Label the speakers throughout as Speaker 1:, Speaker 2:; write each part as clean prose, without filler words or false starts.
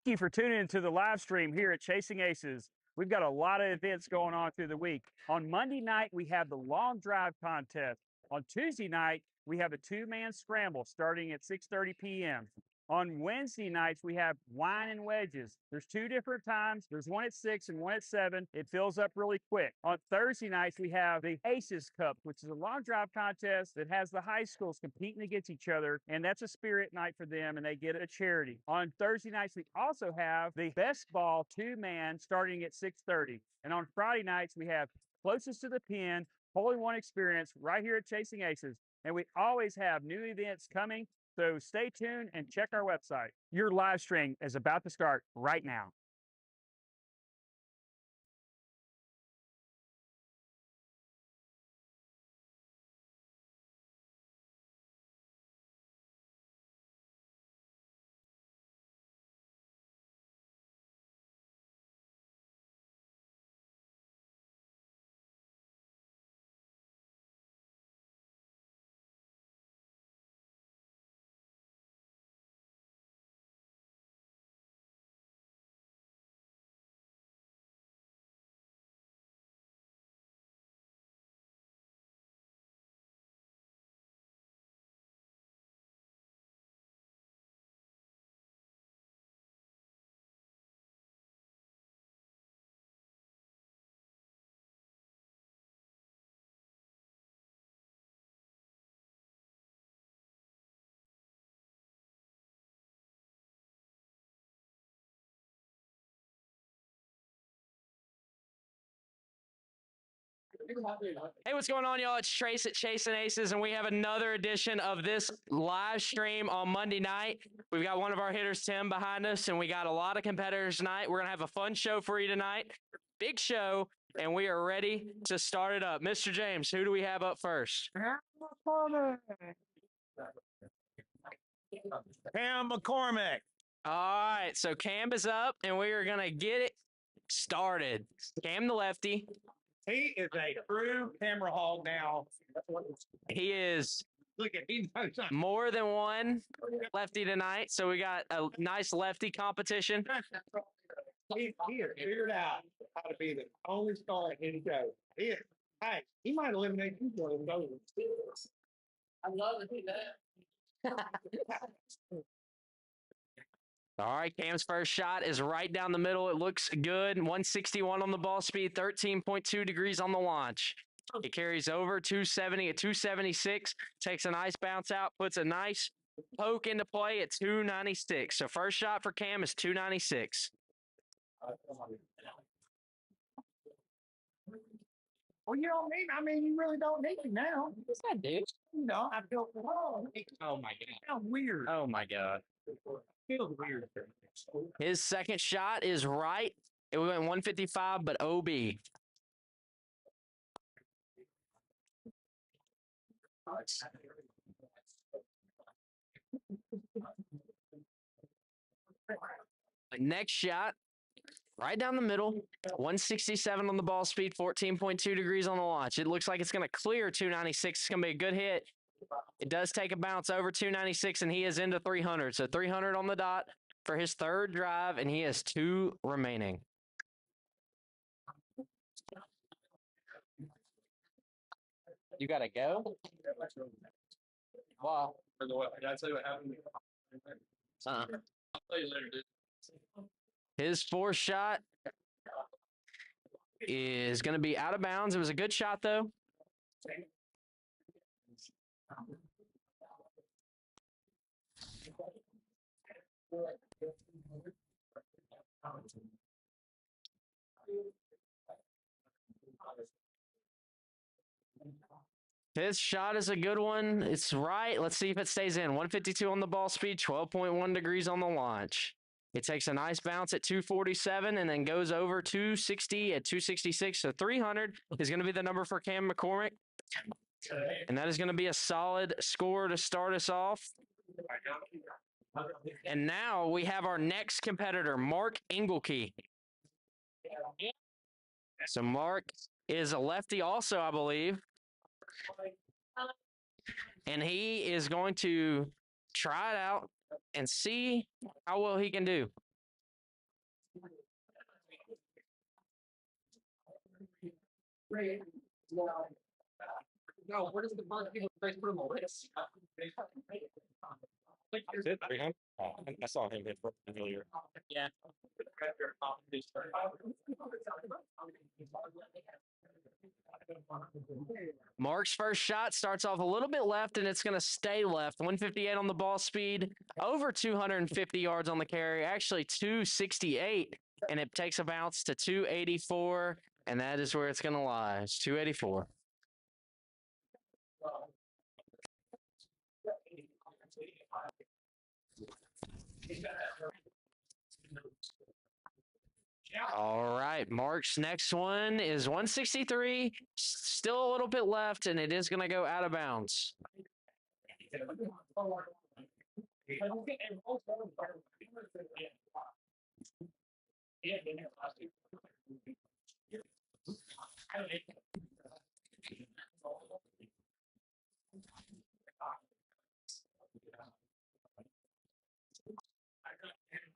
Speaker 1: Thank you for tuning into the live stream here at Chasing Aces. We've got a lot of events going on through the week. On Monday night, we have the long drive contest. On Tuesday night, we have a two-man scramble starting at 6:30 p.m. On Wednesday nights, we have wine and wedges. There's two different times. There's one at 6 and one at 7. It fills up really quick. On Thursday nights, we have the Aces Cup, which is a long drive contest that has the high schools competing against each other, and that's a spirit night for them, and they get a charity. On Thursday nights, we also have the best ball two-man starting at 6:30. And on Friday nights, we have closest to the pin, hole in one experience right here at Chasing Aces. And we always have new events coming. So stay tuned and check our website. Your live stream is about to start right now.
Speaker 2: Hey, what's going on, y'all? It's Trace at Chasing Aces, and we have another edition of this live stream on Monday night. We've got one of our hitters, Tim, behind us, and we got a lot of competitors tonight. We're going to have a fun show for you tonight. Big show, and we are ready to start it up. Mr. James, who do we have up first?
Speaker 3: Cam McCormick.
Speaker 2: All right, so Cam is up, and we are going to get it started. Cam the lefty.
Speaker 3: He is a true camera hog now.
Speaker 2: He is
Speaker 3: Look at he knows something.
Speaker 2: more than one lefty tonight, so we got a nice lefty competition.
Speaker 3: He has figured out how to be the only star in the show. Hey, he might eliminate you for him.
Speaker 2: I love to see that. All right, Cam's first shot is right down the middle. It looks good. 161 on the ball speed, 13.2 degrees on the launch. It carries over 270 at 276, takes a nice bounce out, puts a nice poke into play at 296. So first shot for Cam is 296.
Speaker 3: Well, you don't need. I mean, you really don't need me now.
Speaker 2: What's that, dude?
Speaker 3: You know, I feel wrong.
Speaker 2: Oh my god.
Speaker 3: Sounds weird.
Speaker 2: Oh my god.
Speaker 3: Feels weird.
Speaker 2: His second shot is right. It went 155, but OB. Next shot, right down the middle, 167 on the ball speed, 14.2 degrees on the launch. It looks like it's going to clear 296. It's going to be a good hit. It does take a bounce over 296, and he is into 300. So 300 on the dot for his third drive, and he has 2 remaining. You got to go? Wow.
Speaker 3: Did I tell you what happened?
Speaker 2: Uh-uh.
Speaker 3: I'll tell you later, dude.
Speaker 2: His fourth shot is going to be out of bounds. It was a good shot, though. His shot is a good one. It's right. Let's see if it stays in. 152 on the ball speed, 12.1 degrees on the launch. It takes a nice bounce at 247 and then goes over 260 at 266. So 300 is going to be the number for Cam McCormick. And that is going to be a solid score to start us off. And now we have our next competitor, Mark Engelke. So Mark is a lefty also, I believe. And he is going to try it out and see how well he can do.
Speaker 3: No, where does the bird people put them on this?
Speaker 4: Is it 300? I saw him hit earlier.
Speaker 2: Yeah. Mark's first shot starts off a little bit left, and it's going to stay left. 158 on the ball speed, over 250 yards on the carry, actually 268, and it takes a bounce to 284, and that is where it's going to lie. It's 284. All right, Mark's next one is 163, still a little bit left, and it is going to go out of bounds.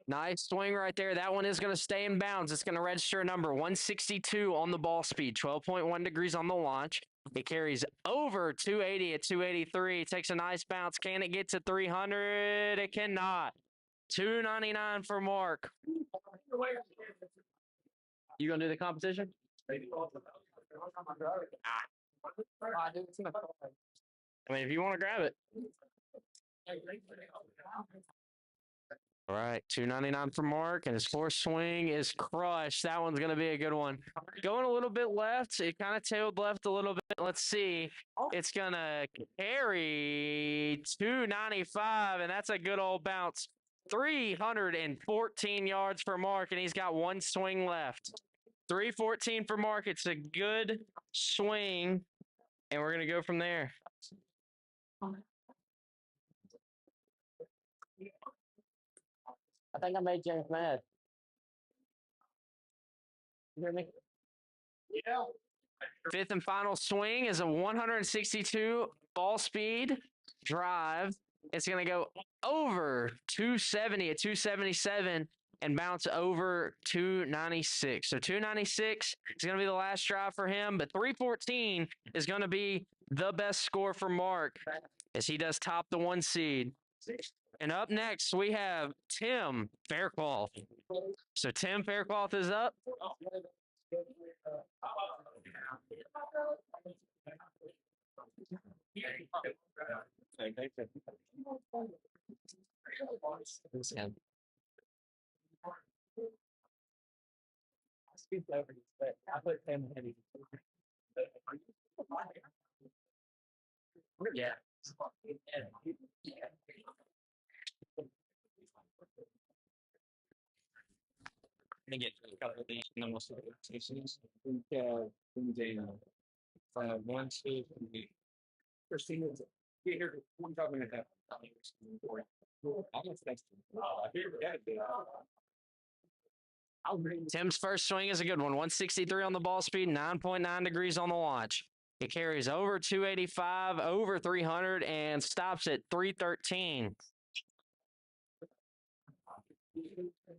Speaker 2: Nice swing right there. That one is going to stay in bounds. It's going to register a number 162 on the ball speed, 12.1 degrees on the launch. It carries over 280 at 283. It takes a nice bounce. Can it get to 300? It cannot. 299 for Mark. You going to do the competition? I mean, if you want to grab it. All right, 299 for Mark, and his fourth swing is crushed. That one's going to be a good one. Going a little bit left. It kind of tailed left a little bit. Let's see. It's going to carry 295, and that's a good old bounce. 314 yards for Mark, and he's got one swing left. 314 for Mark. It's a good swing, and we're going to go from there. I think I made James mad. You hear me?
Speaker 3: Yeah.
Speaker 2: Fifth and final swing is a 162 ball speed drive. It's going to go over 270 at 277 and bounce over 296. So 296 is going to be the last drive for him, but 314 is going to be the best score for Mark as he does top the one seed. And up next, we have Tim Faircloth. So Tim Faircloth is up. Yeah. Let me get a couple of these, and then we'll see what it is.
Speaker 3: One, two, three. Christina, get here. One talking about that.
Speaker 2: Tim's first swing is a good one. 163 on the ball speed, 9.9 degrees on the launch. It carries over 285, over 300, and stops at 313.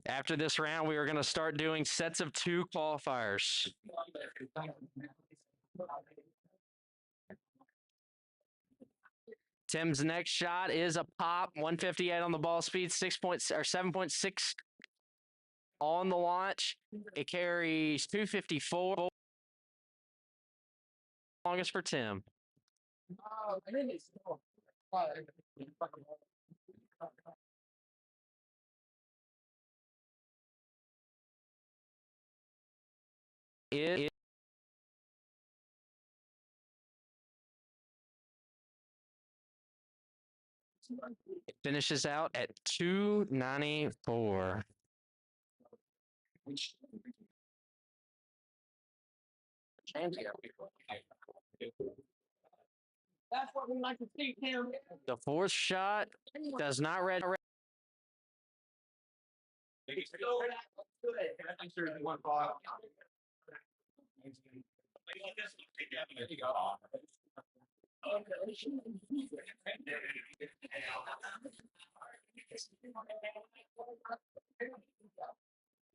Speaker 2: After this round, we are going to start doing sets of 2 qualifiers. Tim's next shot is a pop, 158 on the ball speed, 7.6 on the launch. It carries 254. Longest for Tim. It finishes out at 294.
Speaker 3: That's what we like to see, Tim.
Speaker 2: The fourth shot does not read.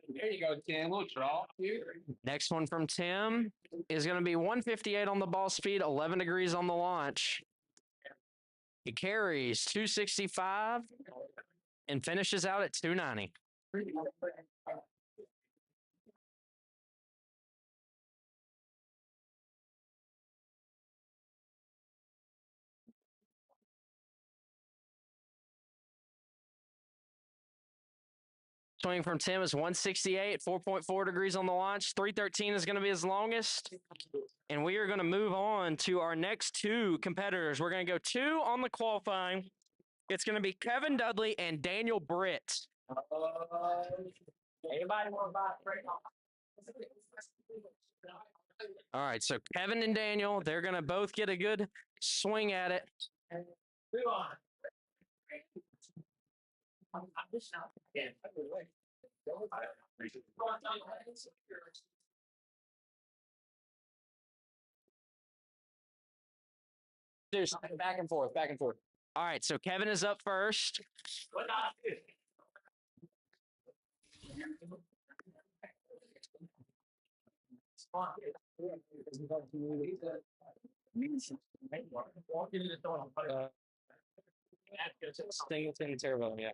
Speaker 3: There you go, Tim. We'll draw here.
Speaker 2: Next one from Tim is going to be 158 on the ball speed, 11 degrees on the launch. He carries 265 and finishes out at 290. Swing from Tim is 168, 4.4 degrees on the launch. 313 is going to be his longest. And we are going to move on to our next two competitors. We're going to go two on the qualifying. It's going to be Kevin Dudley and Daniel Britt.
Speaker 3: Anybody want to buy it?
Speaker 2: All right, so Kevin and Daniel, they're going to both get a good swing at it.
Speaker 3: Move on.
Speaker 2: Just back and forth, back and forth. All right, so Kevin is up first.
Speaker 4: Singleton, Terrebonne, yeah.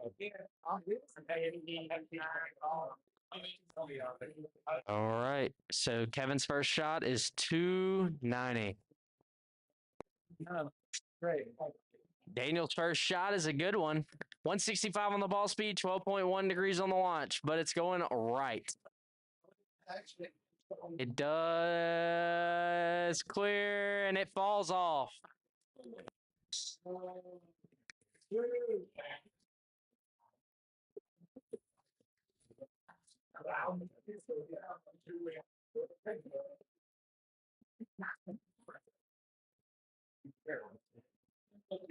Speaker 2: All right, so Kevin's first shot is 290.
Speaker 3: Great.
Speaker 2: Daniel's first shot is a good one. 165 on the ball speed, 12.1 degrees on the launch, but it's going right. It does clear, and it falls off.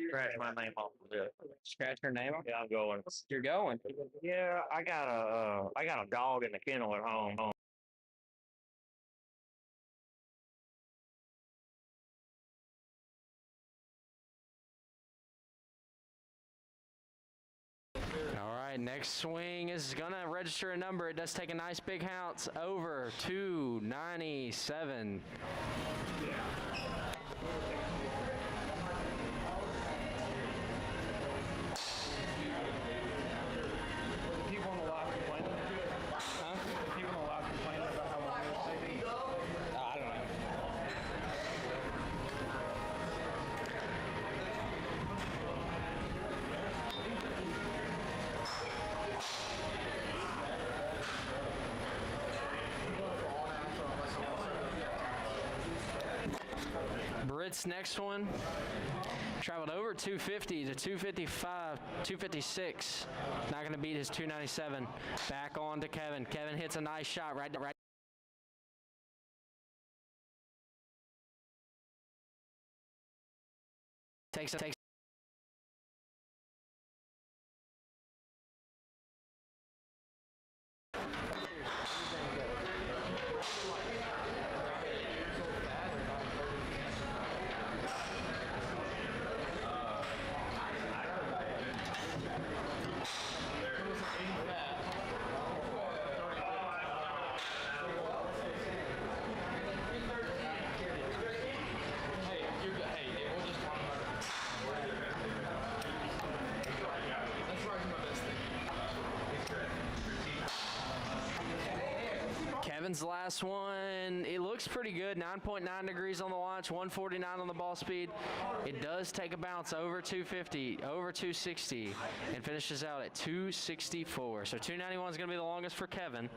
Speaker 4: Scratch my name off of it.
Speaker 2: Scratch her name off.
Speaker 4: Yeah, I'm going.
Speaker 2: You're going.
Speaker 4: Yeah, I got a dog in the kennel at home.
Speaker 2: All right, next swing is going to register a number. It does take a nice big bounce over 297.
Speaker 3: People on the lot complaining. Huh? People on the lot complaining about how long it's taking.
Speaker 2: I don't know. Britt's next one traveled over 250 to 255, 256. Not going to beat his 297. Back on to Kevin. Kevin hits a nice shot right. Takes. Kevin's last one, it looks pretty good. 9.9 degrees on the launch, 149 on the ball speed. It does take a bounce over 250, over 260, and finishes out at 264. So 291 is going to be the longest for Kevin.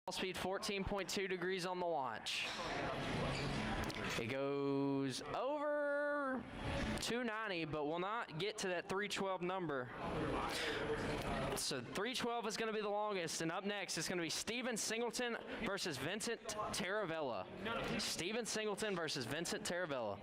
Speaker 2: Ball speed 14.2 degrees on the launch. It goes over 290, but will not get to that 312 number. So 312 is going to be the longest, and up next is going to be Steven Singleton versus Vincent Taravella. Steven Singleton versus Vincent Taravella.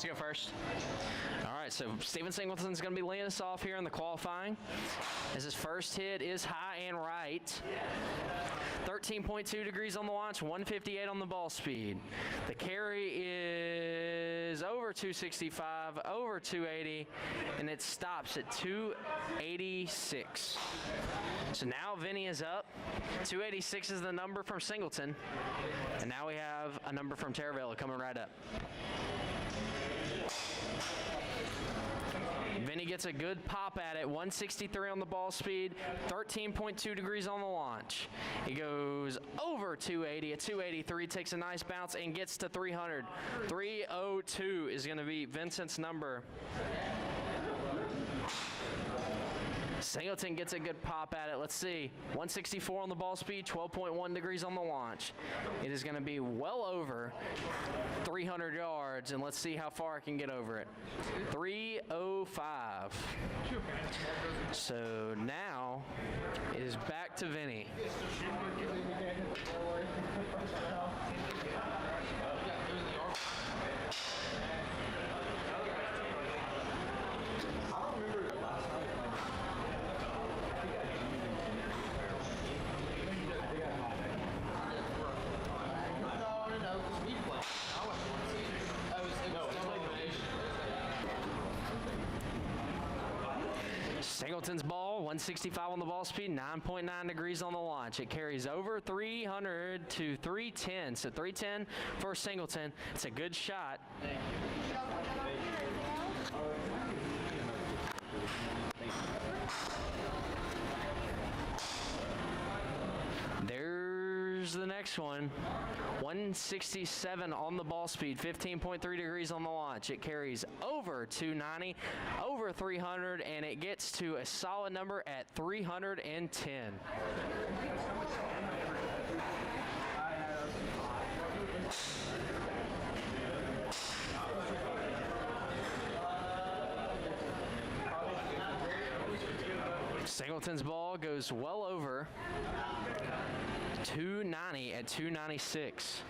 Speaker 2: to go first. All right, so Steven Singleton's going to be leading us off here in the qualifying. As his first hit is high and right. 13.2 degrees on the launch, 158 on the ball speed. The carry is over 265, over 280, and it stops at 286. So now Vinny is up. 286 is the number from Singleton. And now we have a number from Taravella coming right up. Vinny gets a good pop at it, 163 on the ball speed, 13.2 degrees on the launch. He goes over 280, a 283, takes a nice bounce and gets to 300. 302 is going to be Vincent's number. Singleton gets a good pop at it. Let's see. 164 on the ball speed, 12.1 degrees on the launch. It is going to be well over 300 yards, and let's see how far I can get over it. 305. So now it is back to Vinny. Singleton's ball, 165 on the ball speed, 9.9 degrees on the launch. It carries over 300 to 310. So 310 for Singleton. It's a good shot. There's the next one. 167 on the ball speed, 15.3 degrees on the launch. It carries over 290, over 300, and it gets to a solid number at 310. Singleton's ball goes well over 290 at 296.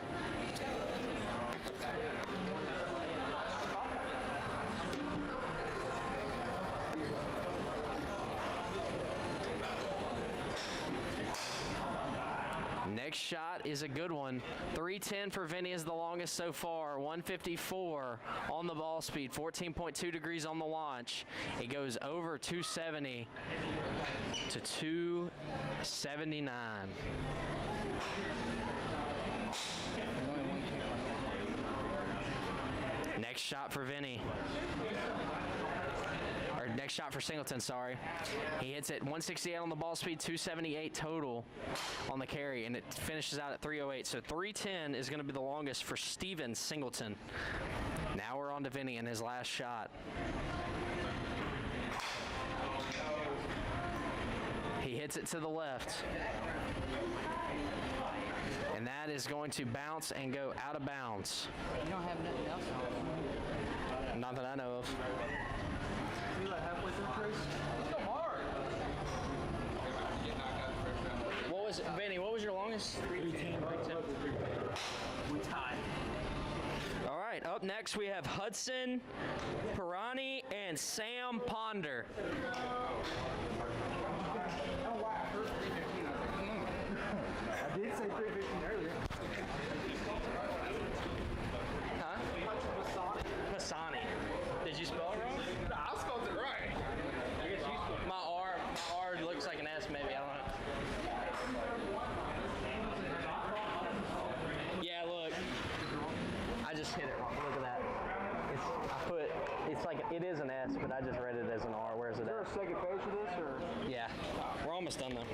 Speaker 2: Next shot is a good one. 310 for Vinny is the longest so far. 154 on the ball speed, 14.2 degrees on the launch. It goes over 270 to 279. Next shot for Vinny. Or next shot for Singleton, sorry. He hits it 168 on the ball speed, 278 total on the carry, and it finishes out at 308. So 310 is going to be the longest for Steven Singleton. Now we're on to Vinny in his last shot. He hits it to the left. And that is going to bounce and go out of bounds.
Speaker 5: You don't have nothing else on?
Speaker 2: Not that I know of.
Speaker 5: You like halfway through, Chris? Let's go hard.
Speaker 2: What was, Vinny, what was your longest?
Speaker 5: 310. We tied.
Speaker 2: All right, up next we have Hudson Pirani and Sam Ponder.
Speaker 5: I did say 315 earlier.
Speaker 2: Huh? Hassani. Did you spell it wrong?
Speaker 3: No, I spelled it right.
Speaker 2: I guess you spelled my R looks like an S maybe, I don't know. Yeah, look. I just hit it wrong. Look at that. It's like, it is an S, but I just read it as an R. Where's it
Speaker 5: Is there
Speaker 2: at?
Speaker 5: a second page of this, or?
Speaker 2: Yeah. We're almost done though.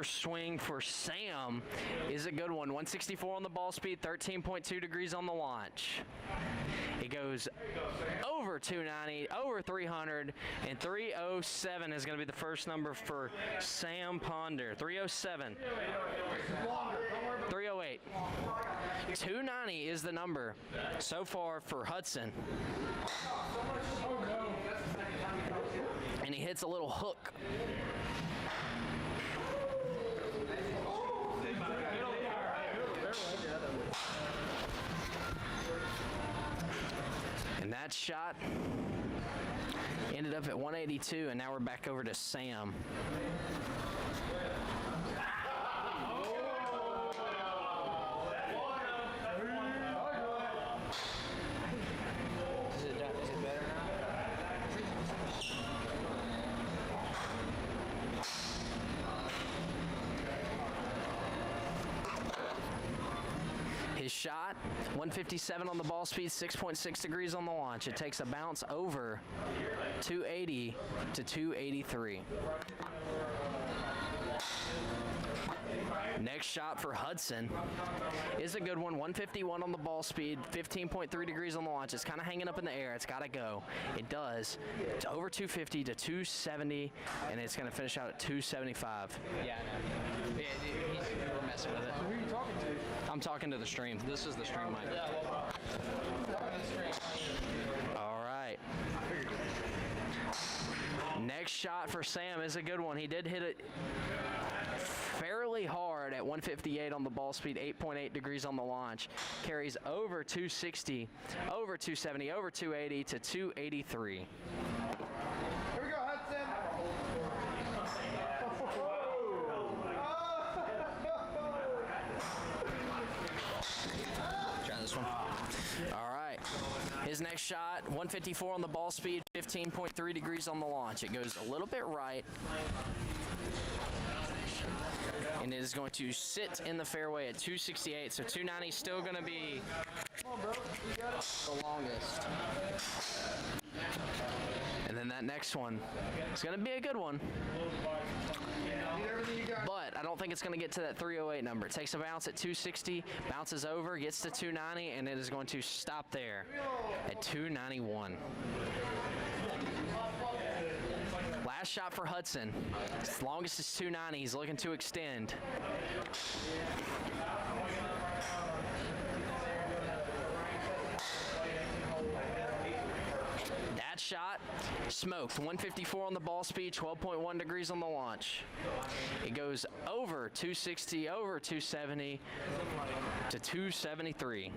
Speaker 2: first swing for Sam is a good one. 164 on the ball speed, 13.2 degrees on the launch. It goes over 290, over 300, and 307 is going to be the first number for Sam Ponder. 307. 308. 290 is the number so far for Hudson. And he hits a little hook. And that shot ended up at 182, and now we're back over to Sam. His shot, 157 on the ball speed, 6.6 degrees on the launch. It takes a bounce over 280 to 283. Next shot for Hudson is a good one. 151 on the ball speed, 15.3 degrees on the launch. It's kind of hanging up in the air. It's got to go. It does. It's over 250 to 270, and it's going to finish out at 275.
Speaker 5: Yeah, I know. We're messing with it. Who are you talking to?
Speaker 2: I'm talking to the stream. This is the stream mic.
Speaker 5: Yeah, well, talking to the stream.
Speaker 2: All right. Next shot for Sam is a good one. He did hit it fairly hard at 158 on the ball speed, 8.8 degrees on the launch. Carries over 260, over 270, over 280 to 283.
Speaker 3: Here we go, Hudson.
Speaker 2: Try this one. All right. His next shot, 154 on the ball speed, 15.3 degrees on the launch. It goes a little bit right. And it is going to sit in the fairway at 268. So 290 is still going to be the longest. And then that next one is going to be a good one. But I don't think it's going to get to that 308 number. It takes a bounce at 260, bounces over, gets to 290, and it is going to stop there at 291. Last shot for Hudson. As longest is 290. He's looking to extend. That shot smoked. 154 on the ball speed, 12.1 degrees on the launch. It goes over 260, over 270 to 273.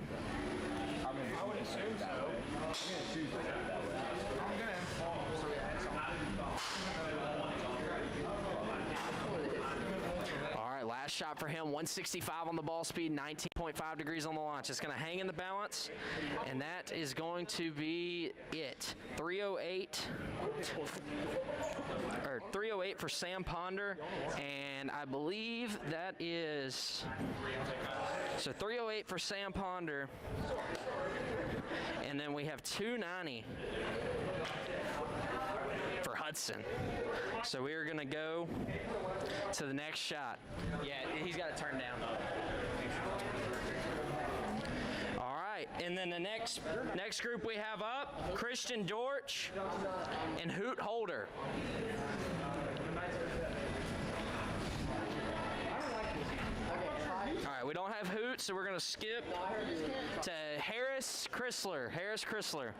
Speaker 3: I would assume so. I'm going to choose it that way. I'm going to.
Speaker 2: All right, last shot for him, 165 on the ball speed, 19.5 degrees on the launch. It's going to hang in the balance, and that is going to be it. 308 for Sam Ponder, and I believe that is, so 308 for Sam Ponder, and then we have 290 for Hudson. So we are going to go to the next shot.
Speaker 5: Yeah, he's got it turned down.
Speaker 2: All right, and then the next group we have up, Christian Dortch and Hoot Holder. All right, we don't have Hoot, so we're going to skip to Harris Chrysler. Harris Chrysler.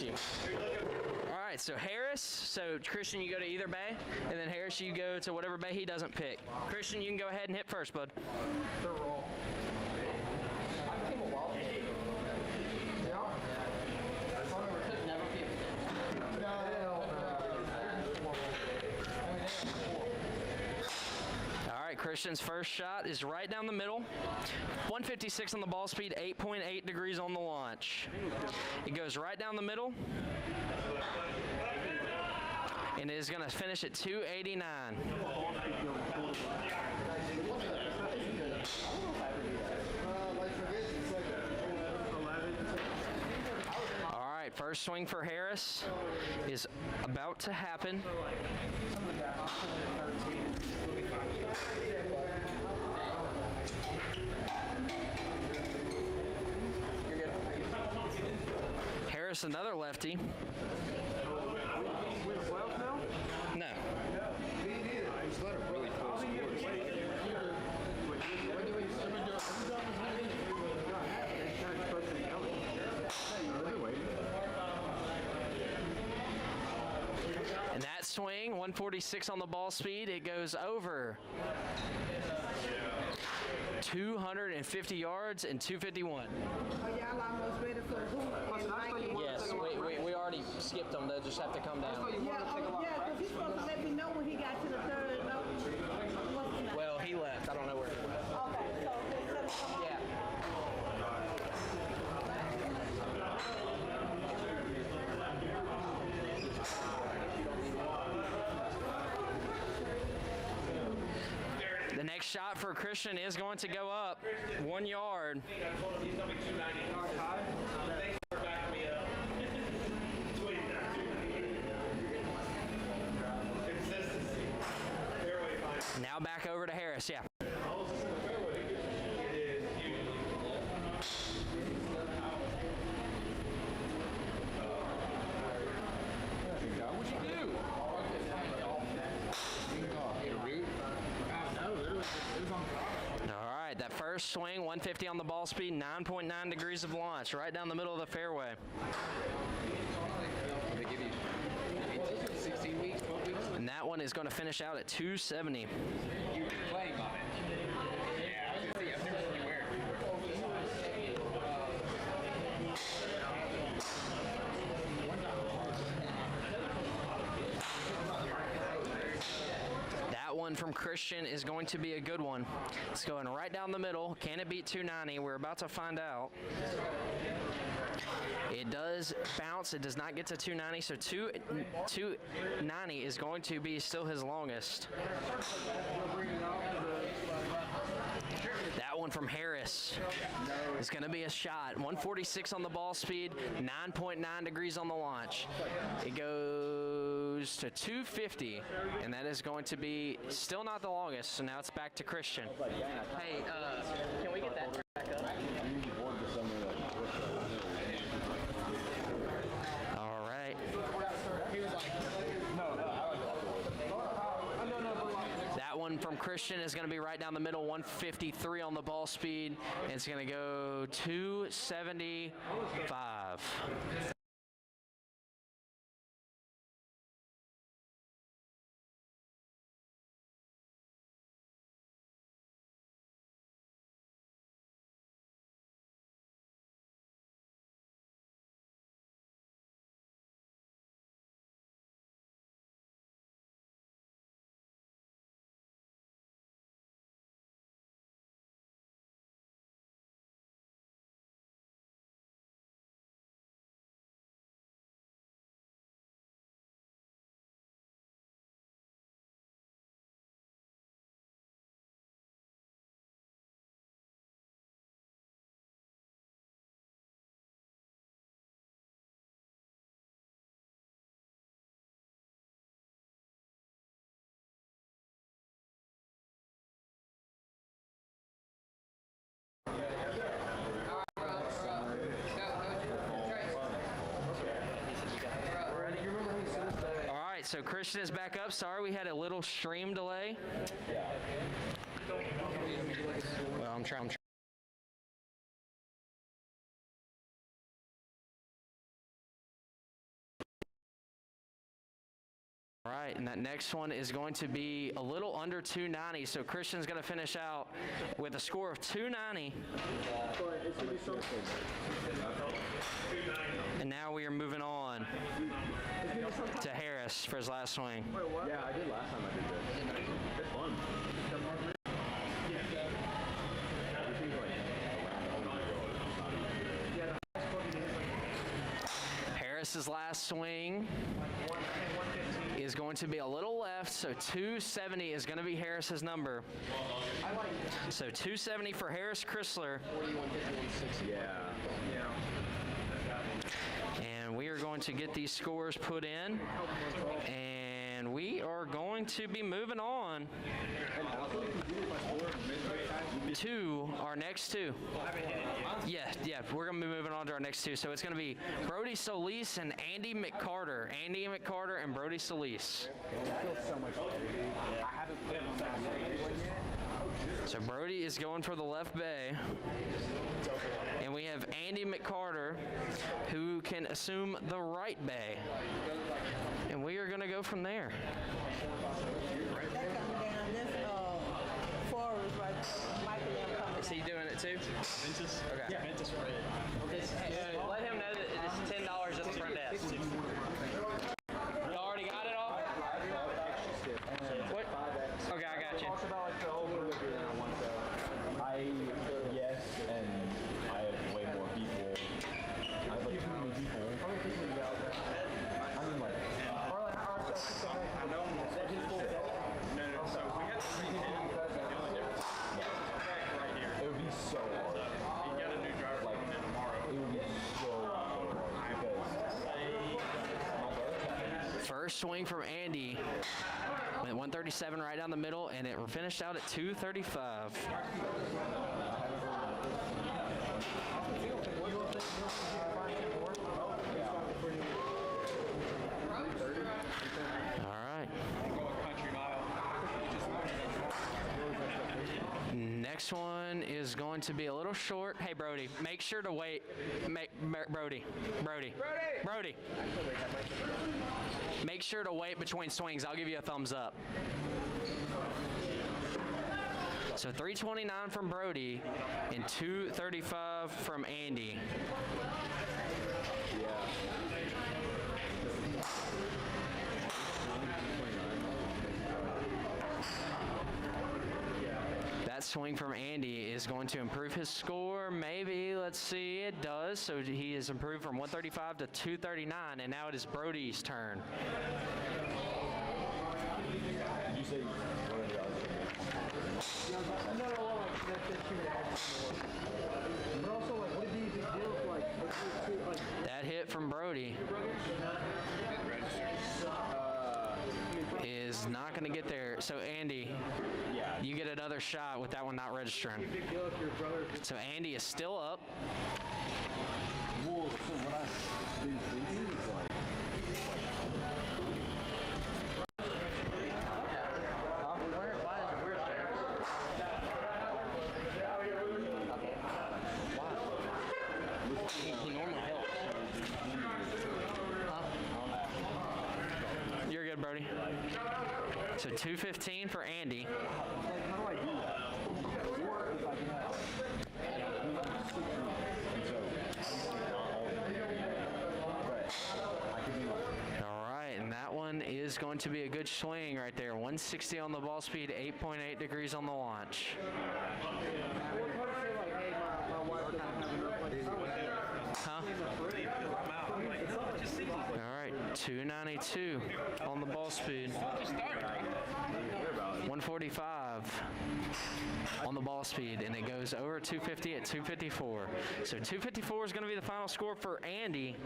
Speaker 2: You. All right, so Harris, so Christian, you go to either bay, and then Harris, you go to whatever bay he doesn't pick. Christian, you can go ahead and hit first, bud. All right, Christian's first shot is right down the middle. 156 on the ball speed, 8.8 degrees on the launch. It goes right down the middle. And it is going to finish at 289. right, first swing for Harris is about to happen. Harris, another lefty. No. And that swing, 146 on the ball speed, it goes over 250 yards and 251.
Speaker 6: Are y'all almost ready for who?
Speaker 2: Yes, we already skipped them. They'll just have to come down.
Speaker 6: Yeah, because he's supposed to let me know when he got to the third.
Speaker 2: Well, he left. I don't know where he went.
Speaker 6: Okay, so they said come on.
Speaker 2: Yeah. The next shot for Christian is going to go up 1 yard. Now back over to Harris, yeah. All right, that first swing, 150 on the ball speed, 9.9 degrees of launch, right down the middle of the fairway.
Speaker 7: They give you 16 weeks, 12 weeks?
Speaker 2: And that one is going to finish out at 270.
Speaker 7: You were playing on it. Yeah, I was going to say, I've never seen you wear it.
Speaker 2: That one from Christian is going to be a good one. It's going right down the middle. Can it beat 290? We're about to find out. It does bounce. It does not get to 290, so 290 is going to be still his longest. That one from Harris is going to be a shot. 146 on the ball speed, 9.9 degrees on the launch. It goes to 250, and that is going to be still not the longest, so now it's back to Christian. Hey, can we get that back up? All right. That one from Christian is going to be right down the middle, 153 on the ball speed. And it's going to go 275. So Christian is back up. Sorry, we had a little stream delay. Well, I'm trying. All right, and that next one is going to be a little under 290. So Christian's going to finish out with a score of 290. And now we are moving on to Harris for his last swing.
Speaker 7: Yeah, I did last time I did this. It's fun.
Speaker 2: Harris's last swing is going to be a little left, so 270 is going to be Harris's number. So 270 for Harris Chrysler.
Speaker 7: Yeah.
Speaker 2: And and we are going to get these scores put in, and we are going to be moving on to our next two. Yeah, we're going to be moving on to our next two. So it's going to be Brody Solis and Andy McCarter. Andy McCarter and Brody Solis. So Brody is going for the left bay. And we have Andy McCarter, who can assume the right bay. And we are going to go from there. Is he doing it too?
Speaker 5: Ventus?
Speaker 2: Okay.
Speaker 5: Yeah, Ventus red.
Speaker 2: Hey, let him know that it's $10 at the front desk. You already got it all? What? Okay, I got you.
Speaker 8: Yes, and I have way more people. I have like too many people. I mean, like,
Speaker 5: No, so we got 310. The only difference is right here.
Speaker 8: it would be so hard.
Speaker 5: You got a new driver coming in tomorrow.
Speaker 8: It would be so hard because
Speaker 2: First swing from Andy. Went 137 right down the middle, and it finished out at 235. All right. Next one is going to be a little short. Hey, Brody, make sure to wait. Brody. Make sure to wait between swings. I'll give you a thumbs up. So 329 from Brody and 235 from Andy. That swing from Andy is going to improve his score. Maybe, let's see, it does. So he has improved from 135 to 239, and now it is Brody's turn.
Speaker 8: did you say one of the others?
Speaker 3: But also, like, what did he do?
Speaker 2: That hit from Brody is not going to get there. So Andy, you get another shot with that one not registering. So Andy is still up.
Speaker 8: Well, so what I've been thinking is like,
Speaker 2: He normally helps. You're good, Brody. So 215 for Andy.
Speaker 8: how do I do that? Or if I can have,
Speaker 2: All right, and that one is going to be a good swing right there. 160 on the ball speed, 8.8 degrees on the launch. Huh? All right, 292 on the ball speed. 145 on the ball speed, and it goes over 250 at 254. So 254 is going to be the final score for Andy.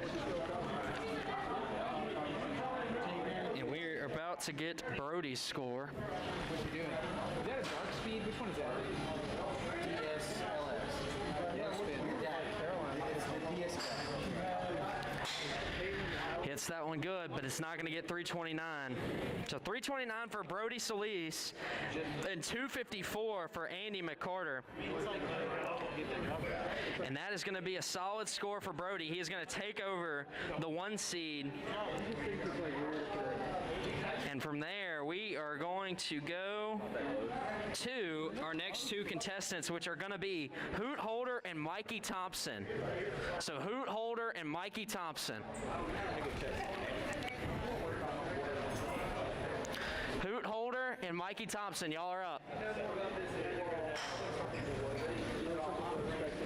Speaker 2: And we're about to get Brody's score.
Speaker 7: What you doing? Is that a dark speed? Which one is that? DSLS. Yeah, Carolina. It's the DS guy.
Speaker 2: Hits that one good, but it's not going to get 329. So 329 for Brody Solis and 254 for Andy McCarter. And that is going to be a solid score for Brody. He is going to take over the 1 seed. And from there, we are going to go to our next 2 contestants, which are going to be Hoot Holder and Mikey Thompson. So Hoot Holder and Mikey Thompson. Hoot Holder and Mikey Thompson, y'all are up.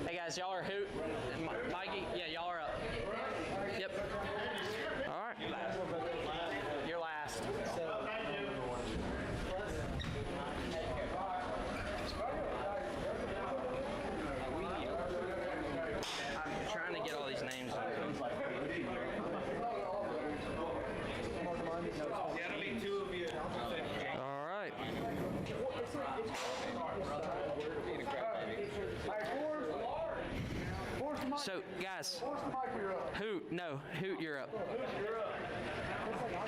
Speaker 2: Hey guys, y'all are Hoot and Mikey? Yeah, y'all are up. Yep. All right. You're last. I'm trying to get all these names. So, guys, Hoot, you're up.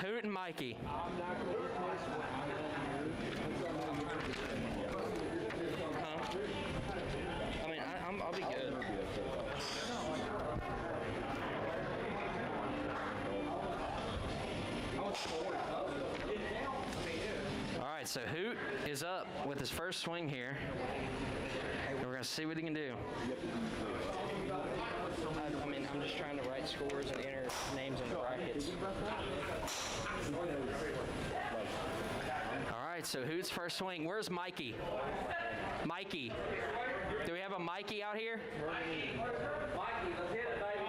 Speaker 2: Hoot and Mikey. Huh? I mean, I'll be good. All right, so Hoot is up with his first swing here. And we're going to see what he can do. I mean, I'm just trying to write scores and enter names in the brackets. All right, so Hoot's first swing. Where's Mikey? Mikey. Do we have a Mikey out here?
Speaker 7: Mikey, let's hit it, baby.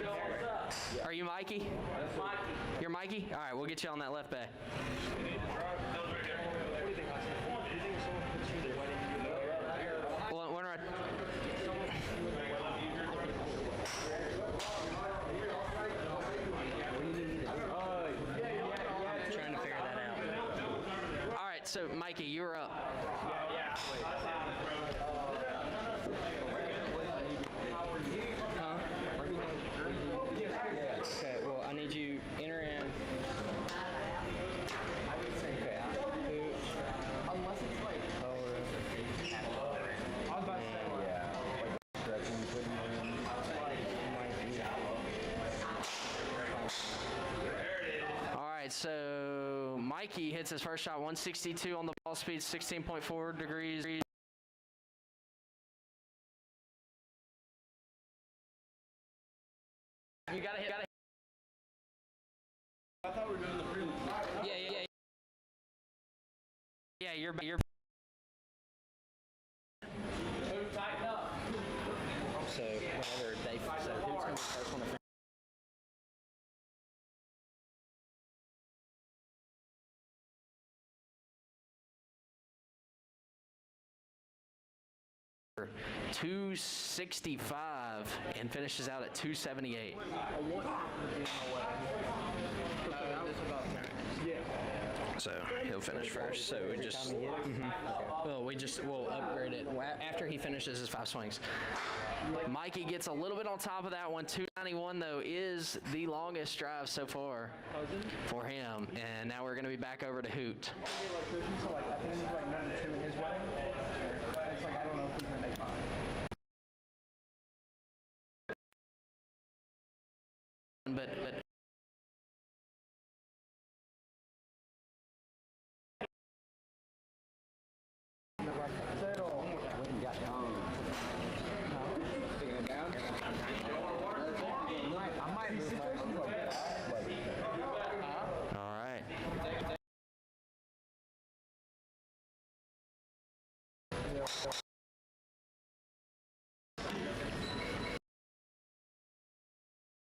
Speaker 7: What's up?
Speaker 2: Are you Mikey?
Speaker 7: That's Mikey.
Speaker 2: You're Mikey? All right, we'll get you on that left bay. Well, when I... I'm trying to figure that out. All right, so Mikey, you're up. Huh? Okay, well, I need you enter in. Okay, unless it's like all right, so Mikey hits his first shot, 162 on the ball speed, 16.4 degrees. You gotta hit.
Speaker 3: I thought we were doing the prelim.
Speaker 2: Yeah, you're.
Speaker 7: Tighten up.
Speaker 2: So whenever they, so who's gonna be the first one to .265 and finishes out at 278. So he'll finish first. So we just, well, we'll upgrade it after he finishes his 5 swings. Mikey gets a little bit on top of that one. 291 though is the longest drive so far for him. And now we're going to be back over to Hoot. But all right.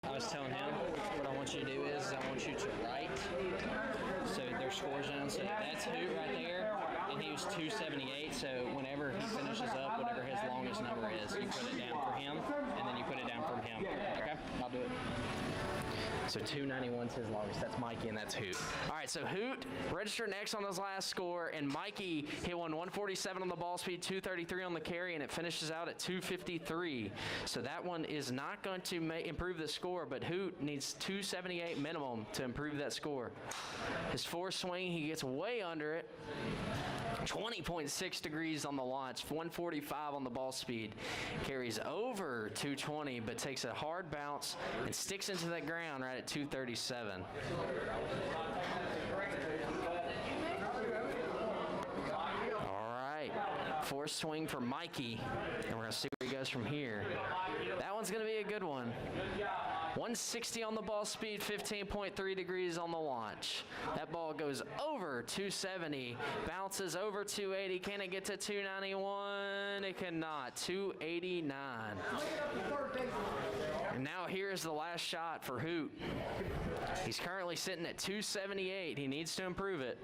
Speaker 2: I was telling him what I want you to do is I want you to write so their scores down. So that's Hoot right there, and he was 278. So whenever he finishes up, whatever his longest number is, you put it down for him, and then you put it down from him. Okay, I'll do it. So 291's his longest. That's Mikey, and that's Hoot. All right, so Hoot registered next on his last score, and Mikey hit one 147 on the ball speed, 233 on the carry, and it finishes out at 253. So that one is not going to improve the score, but Hoot needs 278 minimum to improve that score. His 4th swing, he gets way under it. 20.6 degrees on the launch, 145 on the ball speed. Carries over 220, but takes a hard bounce and sticks into that ground right at 237. All right, 4th swing for Mikey, and we're going to see where he goes from here. That one's going to be a good one. 160 on the ball speed, 15.3 degrees on the launch. That ball goes over 270, bounces over 280. Can it get to 291? It cannot. 289. And now here's the last shot for Hoot. He's currently sitting at 278. He needs to improve it.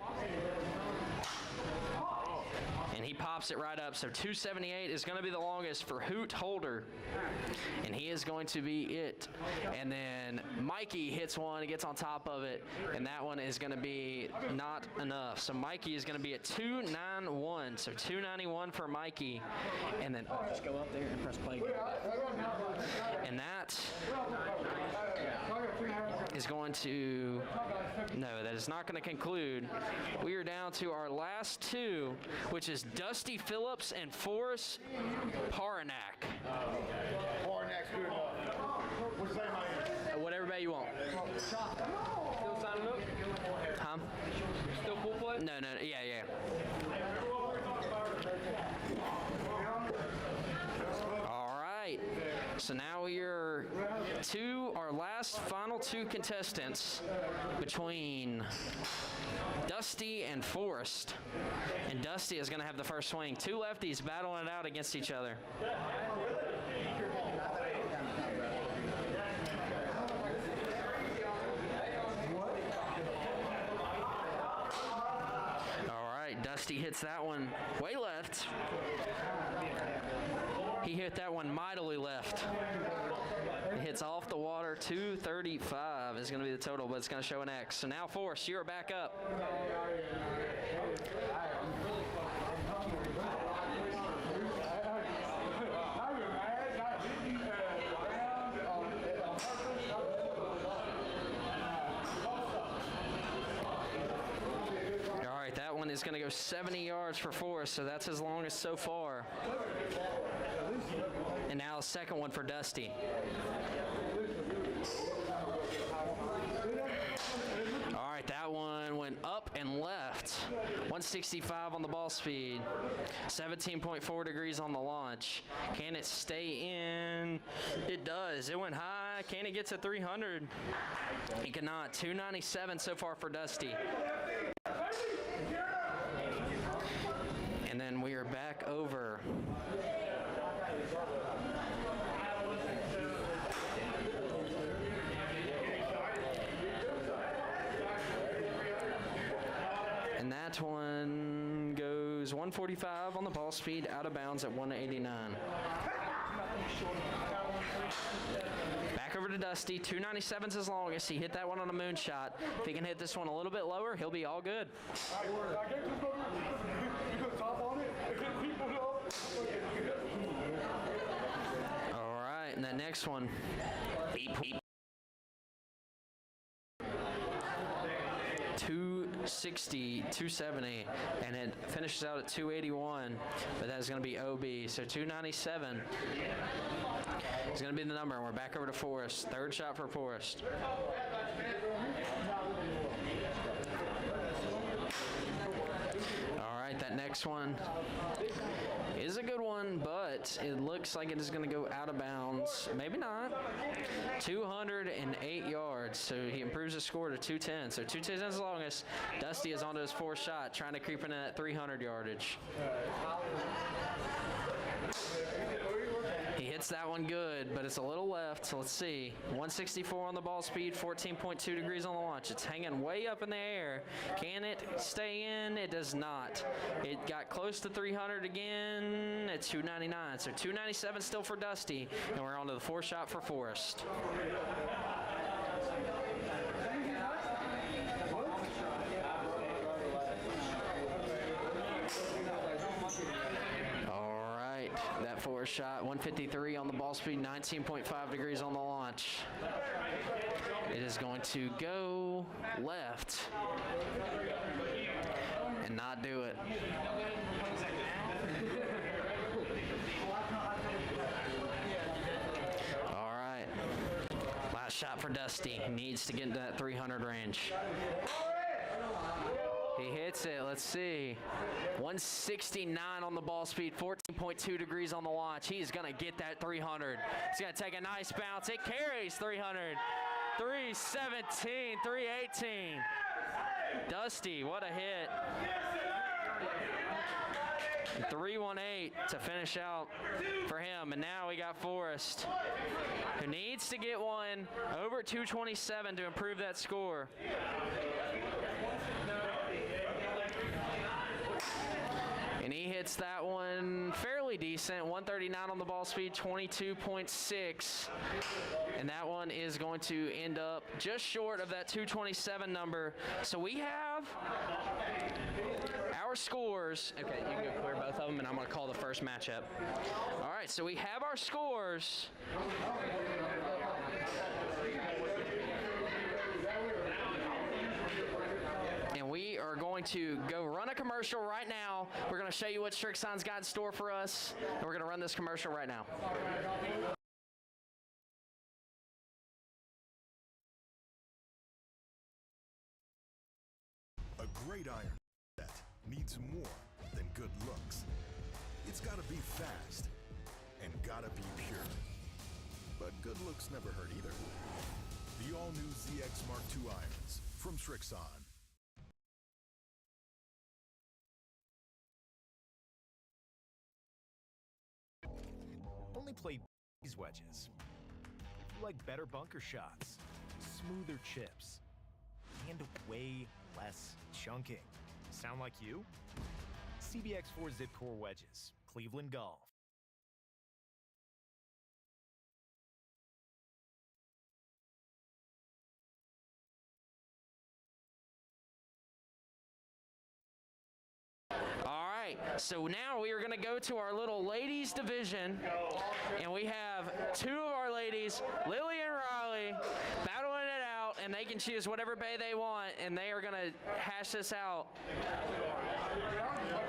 Speaker 2: And he pops it right up. So 278 is going to be the longest for Hoot Holder. And he is going to be it. And then Mikey hits one, he gets on top of it, and that one is going to be not enough. So Mikey is going to be at 291. So 291 for Mikey. And then just go up there and press play. is going to, no, that is not going to conclude. We are down to our last two, which is Dusty Phillips and Forrest Paranack.
Speaker 3: Paranack's good enough. What's the name of
Speaker 2: Whatever bet you want.
Speaker 7: Still signing up?
Speaker 2: Huh?
Speaker 7: Still full play?
Speaker 2: No, yeah. All right. So now we are our last final two contestants between Dusty and Forrest. And Dusty is going to have the first swing. Two lefties battling it out against each other. Dusty hits that one way left. He hit that one mightily left. It hits off the water. 235 is going to be the total, but it's going to show an X. So now, Forrest, you're back up. Is going to go 70 yards for Forrest, so that's his longest so far. And now the second one for Dusty. All right, that one went up and left. 165 on the ball speed. 17.4 degrees on the launch. Can it stay in? It does. It went high. Can it get to 300? He cannot. 297 so far for Dusty. And then we are back over. And that one goes 145 on the ball speed, out of bounds at 189. Back over to Dusty. 297's his longest. He hit that one on a moonshot. If he can hit this one a little bit lower, he'll be all good. All right, and that next one. 260, 270, and it finishes out at 281, but that's going to be OB. So 297 is going to be the number, and we're back over to Forrest. Third shot for Forrest. All right, that next one is a good one, but it looks like it is going to go out of bounds. Maybe not. 208 yards, so he improves his score to 210. So 210 is the longest. Dusty is onto his fourth shot, trying to creep in at 300 yardage. He hits that one good, but it's a little left, so let's see. 164 on the ball speed, 14.2 degrees on the launch. It's hanging way up in the air. Can it stay in? It does not. It got close to 300 again at 299. So 297 still for Dusty, and we're on to the fourth shot for Forrest. That Forrest shot, 153 on the ball speed, 19.5 degrees on the launch. It is going to go left and not do it. All right. Last shot for Dusty. He needs to get into that 300 range. He hits it. Let's see. 169 on the ball speed, 14.2 degrees on the launch. He's going to get that 300. He's going to take a nice bounce. It carries 300. 317, 318. Dusty, what a hit. 318 to finish out for him. And now we got Forrest, who needs to get one over 227 to improve that score. And he hits that one fairly decent, 139 on the ball speed, 22.6. And that one is going to end up just short of that 227 number. So we have our scores. Okay, you can go clear both of them, and I'm going to call the first matchup. All right, so we have our scores. to go run a commercial right now. We're going to show you what Strixon's got in store for us, and we're going to run this commercial right now.
Speaker 9: A great iron set needs more than good looks. It's gotta be fast and gotta be pure. But good looks never hurt either. The all-new ZX Mark II irons from Strixon.
Speaker 10: Only play these wedges. You like better bunker shots, smoother chips, and way less chunking. Sound like you? CBX4 Zip Core wedges, Cleveland Golf.
Speaker 2: All right, so now we are going to go to our little ladies division, and we have two of our ladies, Lily and Riley, battling it out, and they can choose whateber bay they want, and they are going to hash this out.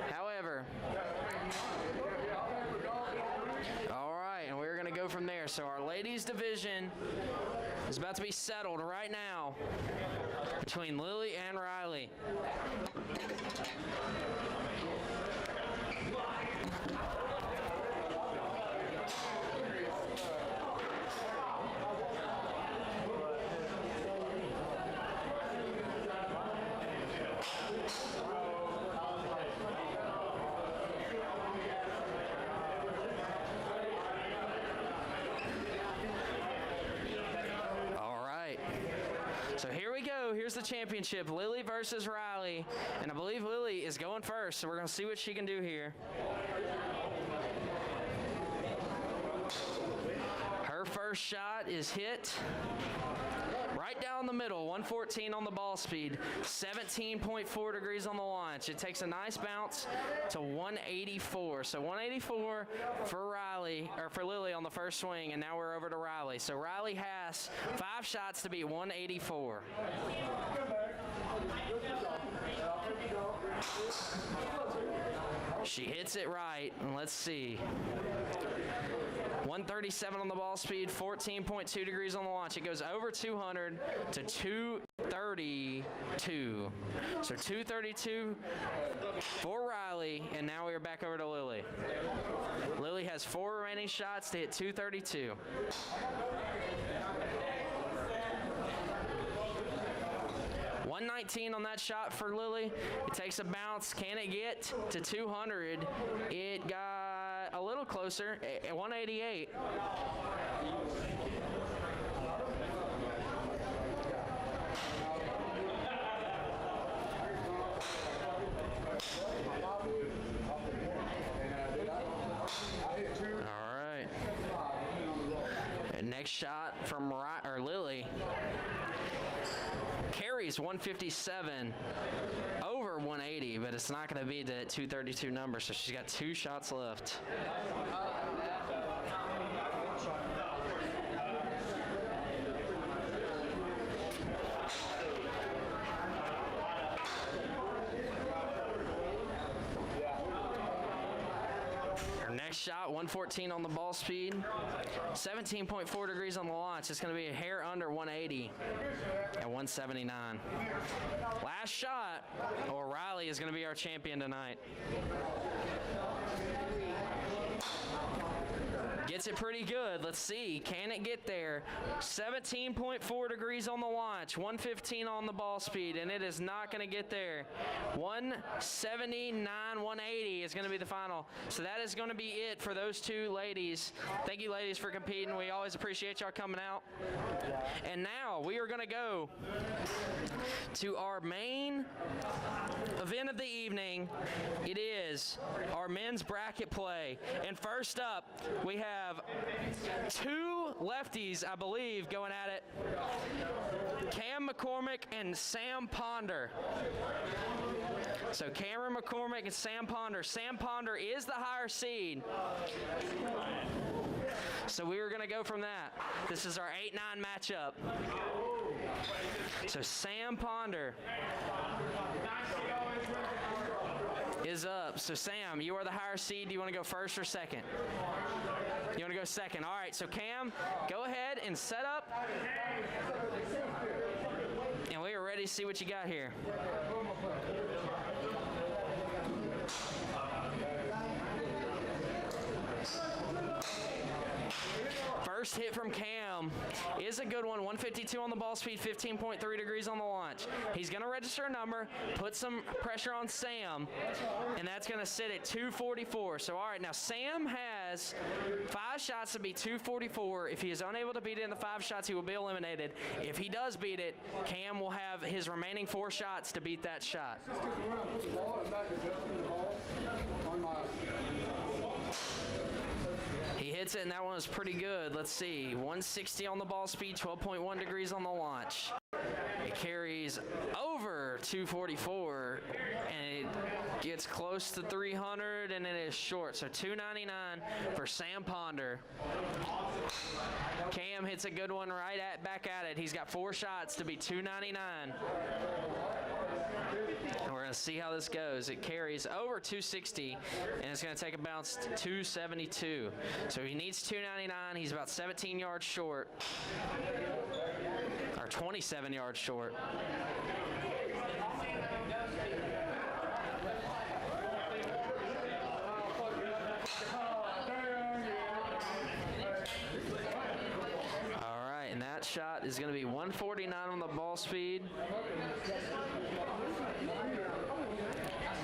Speaker 2: However, all right, and we're going to go from there. So our ladies division is about to be settled right now between Lily and Riley. So here we go. Here's the championship. Lily versus Riley. And I believe Lily is going first, so we're going to see what she can do here. Her first shot is hit right down the middle, 114 on the ball speed, 17.4 degrees on the launch. It takes a nice bounce to 184. So 184 for Riley, or for Lily on the first swing, and now we're over to Riley. So Riley has 5 shots to beat 184. She hits it right, and let's see. 137 on the ball speed, 14.2 degrees on the launch. It goes over 200 to 232. So 232 for Riley, and now we are back over to Lily. Lily has 4 remaining shots to hit 232. $119 on that shot for Lily. It takes a bounce. Can it get to 200? It got a little closer at 188. All right. And next shot from Lily. Carries 157 over 180, but it's not going to be the 232 number, so she's got 2 shots left. Her next shot, 114 on the ball speed, 17.4 degrees on the launch. It's going to be a hair under 180 at 179. Last shot, O'Reilly is going to be our champion tonight. Gets it pretty good. Let's see. Can it get there? 17.4 degrees on the launch, 115 on the ball speed, and it is not going to get there. 179, 180 is going to be the final. So that is going to be it for those 2 ladies. Thank you, ladies, for competing. We always appreciate y'all coming out. And now we are going to go to our main event of the evening. It is our men's bracket play. And first up, we have 2 lefties, I believe, going at it. Cam McCormick and Sam Ponder. So Cameron McCormick and Sam Ponder. Sam Ponder is the higher seed. So we are going to go from that. This is our 8-9 matchup. So Sam Ponder is up. So Sam, you are the higher seed. Do you want to go first or second? You want to go second? All right, so Cam, go ahead and set up. And we are ready to see what you got here. First hit from Cam is a good one. 152 on the ball speed, 15.3 degrees on the launch. He's going to register a number, put some pressure on Sam, and that's going to sit at 244. So, all right, now Sam has 5 shots to beat 244. If he is unable to beat it in the 5 shots, he will be eliminated. If he does beat it, Cam will have his remaining 4 shots to beat that shot. He hits it, and that one was pretty good. Let's see, 160 on the ball speed, 12.1 degrees on the launch. It carries over 244, and it gets close to 300, and it is short. So 299 for Sam Ponder. Cam hits a good one back at it. He's got 4 shots to be 299. And we're going to see how this goes. It carries over 260, and it's going to take a bounce to 272. So he needs 299. He's about 17 yards short, or 27 yards short. All right, and that shot is going to be 149 on the ball speed.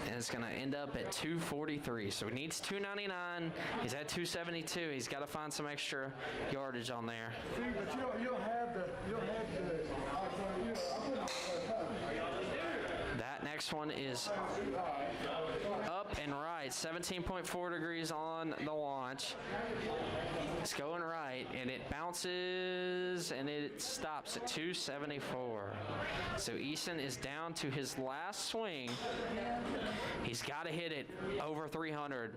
Speaker 2: And it's going to end up at 243. So he needs 299. He's at 272. He's got to find some extra yardage on there.
Speaker 11: See, but you don't have the.
Speaker 2: That next one is up and right. 17.4 degrees on the launch. It's going right, and it bounces, and it stops at 274. So Easton is down to his last swing. He's got to hit it over 300.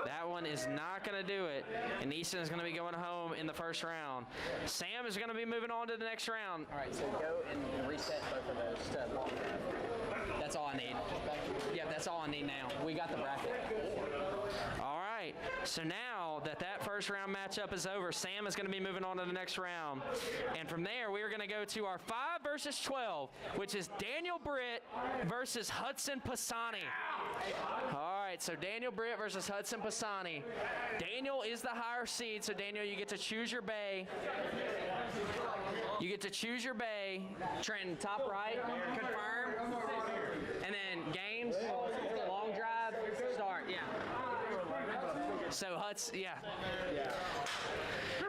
Speaker 2: That one is not going to do it, and Easton is going to be going home in the first round. Sam is going to be moving on to the next round.
Speaker 7: All right, so go and reset both of those to long drive.
Speaker 2: That's all I need. Yeah, that's all I need now. We got the bracket. All right, so now that first round matchup is over, Sam is going to be moving on to the next round. And from there, we are going to go to our 5 versus 12, which is Daniel Britt versus Hudson Pisani. All right, so Daniel Britt versus Hudson Pisani. Daniel is the higher seed, so Daniel, you get to choose your bay. You get to choose your bay. Trenton, top right, confirm. And then games, long drive, start, yeah. So Hudson, yeah.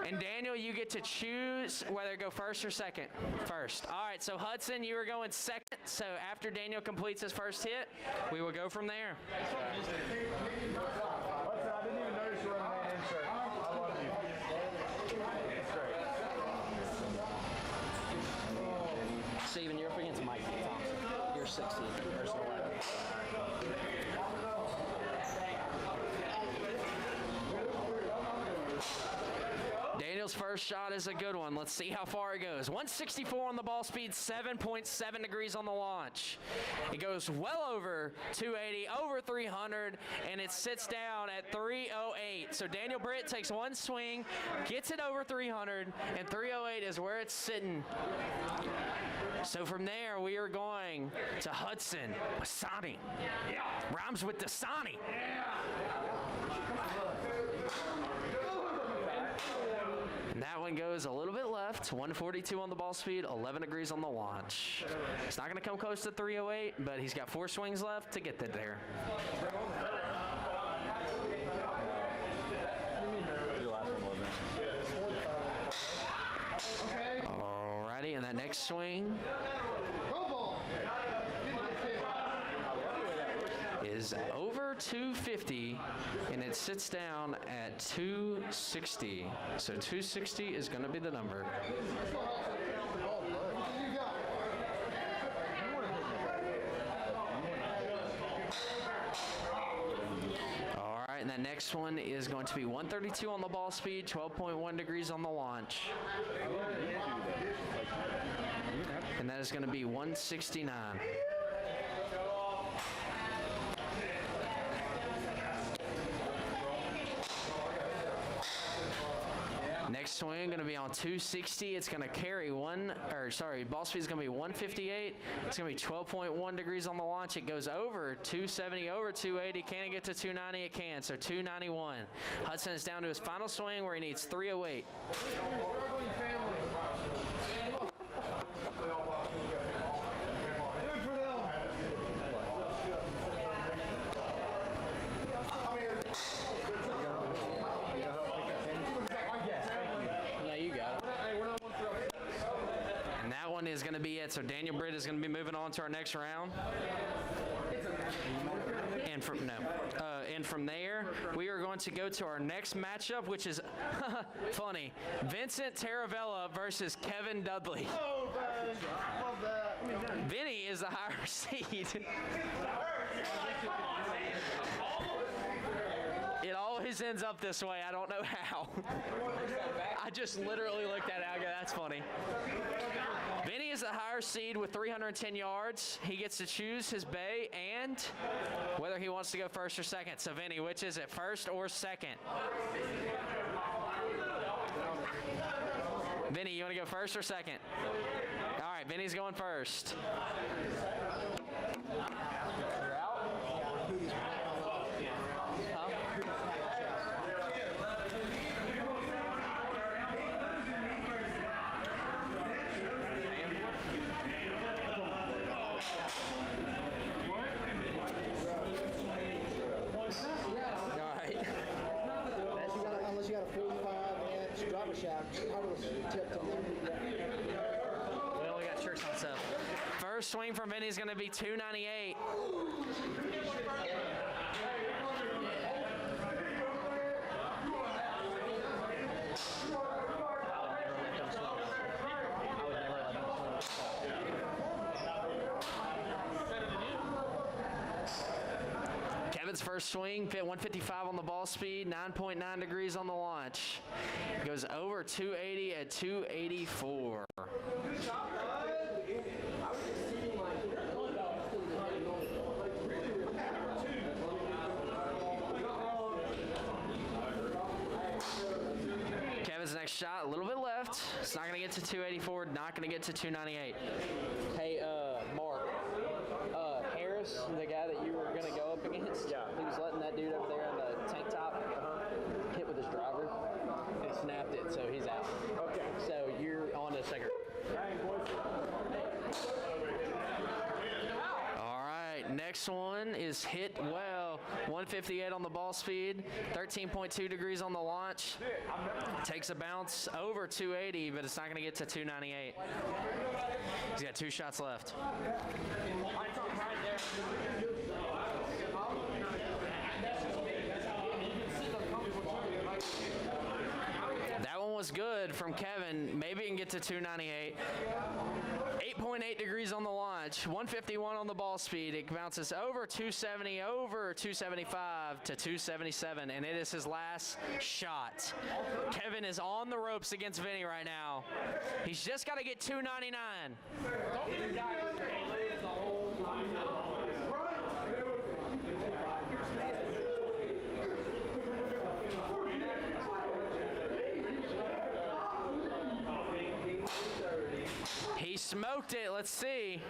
Speaker 2: And Daniel, you get to choose whether to go first or second. First. All right, so Hudson, you are going second. So after Daniel completes his first hit, we will go from there.
Speaker 11: Hudson, I didn't even notice you were on the main insert. I love you. That's great.
Speaker 7: Steven, you're up against Mike Thompson. You're 16 versus 11.
Speaker 2: Daniel's first shot is a good one. Let's see how far it goes. 164 on the ball speed, 7.7 degrees on the launch. It goes well over 280, over 300, and it sits down at 308. So Daniel Britt takes one swing, gets it over 300, and 308 is where it's sitting. So from there, we are going to Hudson Pisani. Yeah. Rhymes with Dasani. Yeah. And that one goes a little bit left, 142 on the ball speed, 11 degrees on the launch. It's not going to come close to 308, but he's got 4 swings left to get there. Alrighty, and that next swing is over 250, and it sits down at 260. So 260 is going to be the number. All right, and that next one is going to be 132 on the ball speed, 12.1 degrees on the launch. And that is going to be 169. Next swing going to be on 260. It's going to carry ball speed is going to be 158. It's going to be 12.1 degrees on the launch. It goes over 270, over 280. Can it get to 290? It can. So 291. Hudson is down to his final swing where he needs 308. Is going to be it. So Daniel Britt is going to be moving on to our next round. And from there, we are going to go to our next matchup, which is funny. Vincent Taravella versus Kevin Dudley.
Speaker 11: Oh, man. Love that.
Speaker 2: Vinny is the higher seed. It always ends up this way. I don't know how. I just literally looked at it. I go, that's funny. Vinny is the higher seed with 310 yards. He gets to choose his bay and whether he wants to go first or second. So, Vinny, which is it, first or second? Vinny, you want to go first or second? All right, Vinny's going first. We only got shirts on sale. First swing from Vinny is going to be 298. Kevin's first swing, 155 on the ball speed, 9.9 degrees on the launch. Goes over 280 at 284. Kevin's next shot, a little bit left. It's not going to get to 284, not going to get to 298. Hey, Mark. Harris, the guy that you were going to go up against, he was letting that dude over there in the tank top hit with his driver and snapped it, so he's out. Okay. So you're on to second. All right, next one is hit well. 158 on the ball speed, 13.2 degrees on the launch. Takes a bounce over 280, but it's not going to get to 298. He's got 2 shots left. That one was good from Kevin. Maybe he can get to 298. 8.8 degrees on the launch, 151 on the ball speed. It bounces over 270, over 275 to 277, and it is his last shot. Kevin is on the ropes against Vinny right now. He's just got to get 299. He smoked it. Let's see.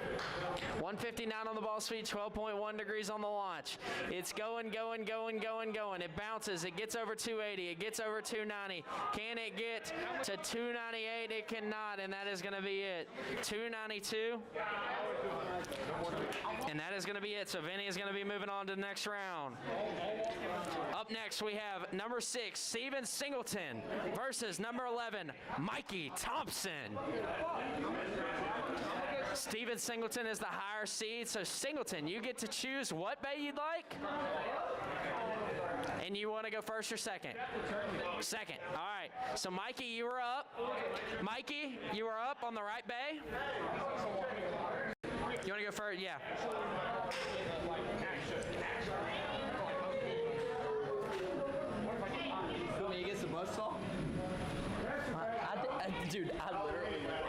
Speaker 2: 159 on the ball speed, 12.1 degrees on the launch. It's going, going, going, going, going. It bounces. It gets over 280. It gets over 290. Can it get to 298? It cannot, and that is going to be it. 292. And that is going to be it. So Vinny is going to be moving on to the next round. Up next, we have number 6, Steven Singleton versus number 11, Mikey Thompson. Steven Singleton is the higher seed, so Singleton, you get to choose what bay you'd like. And you want to go first or second? Second. All right. So Mikey, you were up. Mikey, you were up on the right bay. You want to go first? Yeah. Dude, I literally went down.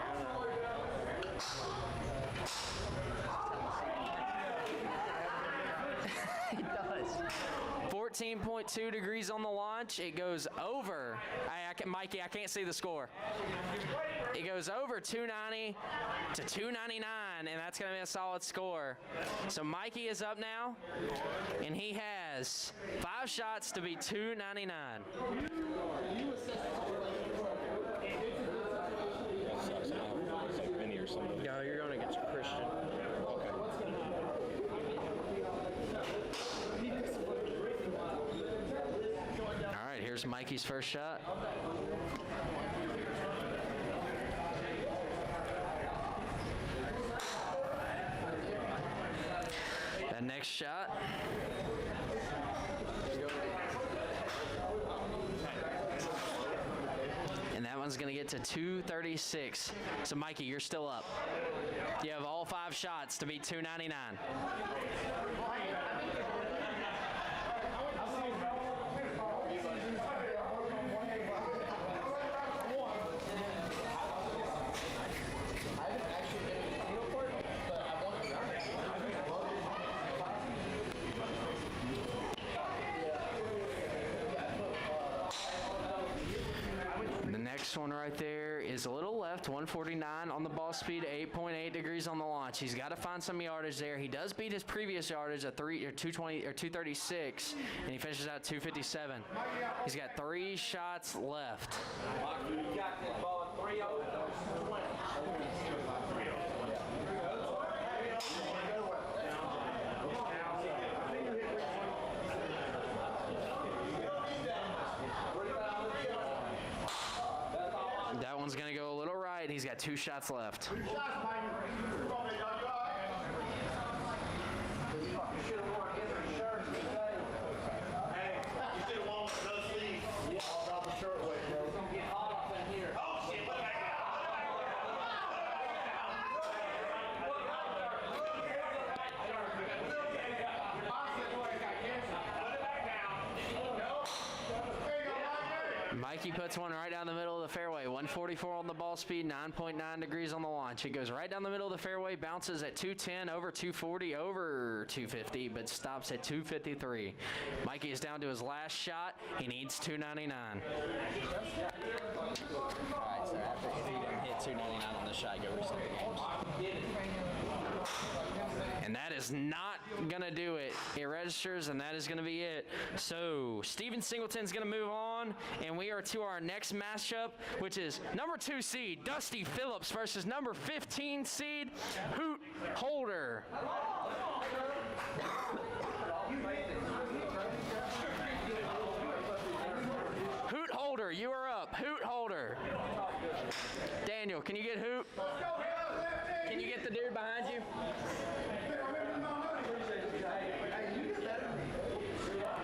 Speaker 2: 14.2 degrees on the launch. It goes over. Mikey, I can't see the score. It goes over 290 to 299, and that's going to be a solid score. So Mikey is up now, and he has 5 shots to be 299. No, you're going against Christian. Okay. All right, here's Mikey's first shot. That next shot. And that one's going to get to 236. So, Mikey, you're still up. You have all 5 shots to beat 299. Next one right there is a little left, 149 on the ball speed, 8.8 degrees on the launch. He's got to find some yardage there. He does beat his previous yardage at 220 or 236, and he finishes out 257. He's got 3 shots left. That one's going to go a little right. He's got 2 shots left. Mikey puts one right down the middle of the fairway. 144 on the ball speed, 9.9 degrees on the launch. It goes right down the middle of the fairway, bounces at 210, over 240, over 250, but stops at 253. Mikey is down to his last shot. He needs 299. All right, so after he didn't hit 299 on this shot, go reset the games. And that is not going to do it. It registers, and that is going to be it. So Steven Singleton's going to move on, and we are to our next matchup, which is number 2 seed Dusty Phillips versus number 15 seed Hoot Holder. Hoot Holder, you are up. Hoot Holder. Daniel, can you get Hoot? Can you get the dude behind you?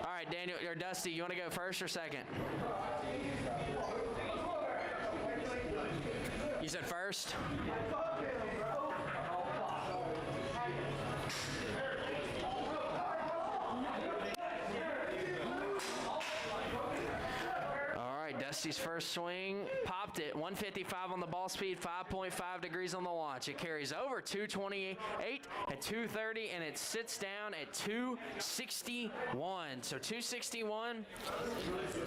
Speaker 2: All right, Daniel or Dusty, you want to go first or second? You said first? Dusty's first swing, popped it, 155 on the ball speed, 5.5 degrees on the launch. It carries over 228 at 230, and it sits down at 261. So 261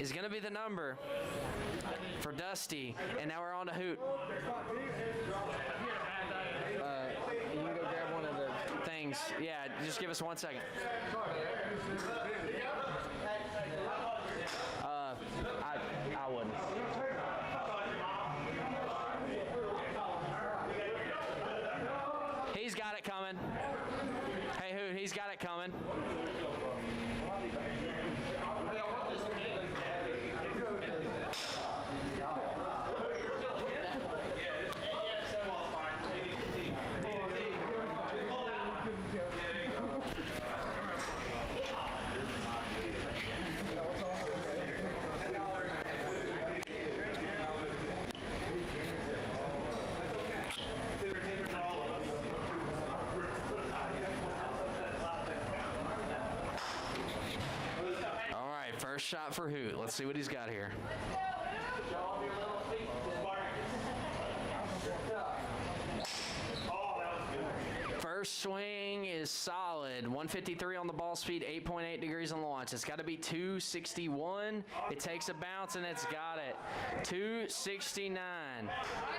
Speaker 2: is going to be the number for Dusty. And now we're on to Hoot. You can go grab one of the things. Yeah, just give us 1 second. I wouldn't. He's got it coming. Hey, Hoot, he's got it coming. First shot for Hoot. Let's see what he's got here. First swing is solid. 153 on the ball speed, 8.8 degrees on the launch. It's got to be 261. It takes a bounce and it's got it. 269,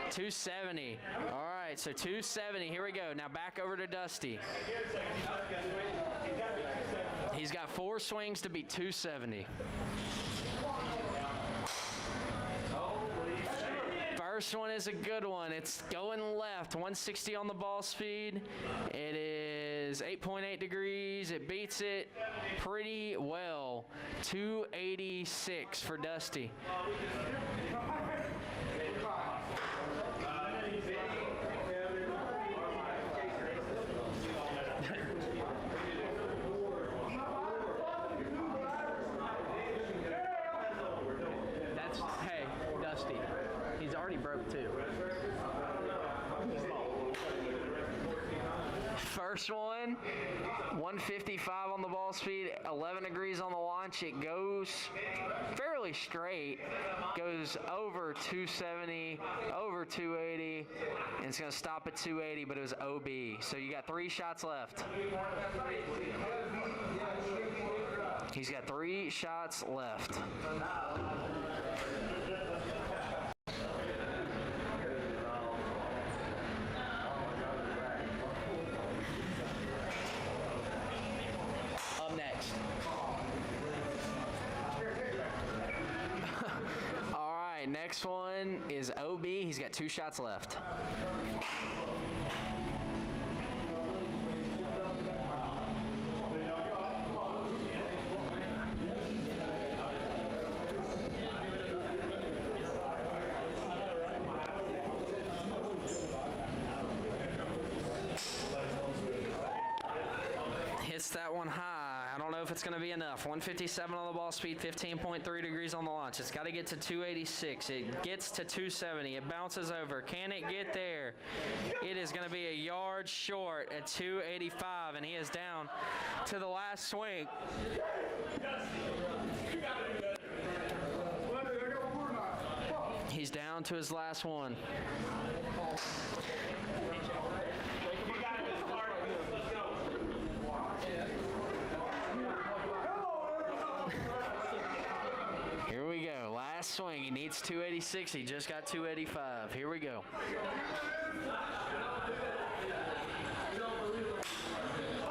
Speaker 2: 270. All right, so 270. Here we go. Now back over to Dusty. He's got 4 swings to beat 270. First one is a good one. It's going left, 160 on the ball speed. It is 8.8 degrees. It beats it pretty well. 286 for Dusty.
Speaker 7: Hey, Dusty. He's already broke 2.
Speaker 2: First one, 155 on the ball speed, 11 degrees on the launch. It goes fairly straight, goes over 270, over 280, and it's going to stop at 280, but it was OB. So you got 3 shots left. He's got 3 shots left.
Speaker 7: Up next.
Speaker 2: All right, next one is OB. He's got 2 shots left. Hits that one high. I don't know if it's going to be enough. 157 on the ball speed, 15.3 degrees on the launch. It's got to get to 286. It gets to 270. It bounces over. Can it get there? It is going to be a yard short at 285, and he is down to the last swing. He's down to his last one. Here we go. Last swing. He needs 286. He just got 285. Here we go.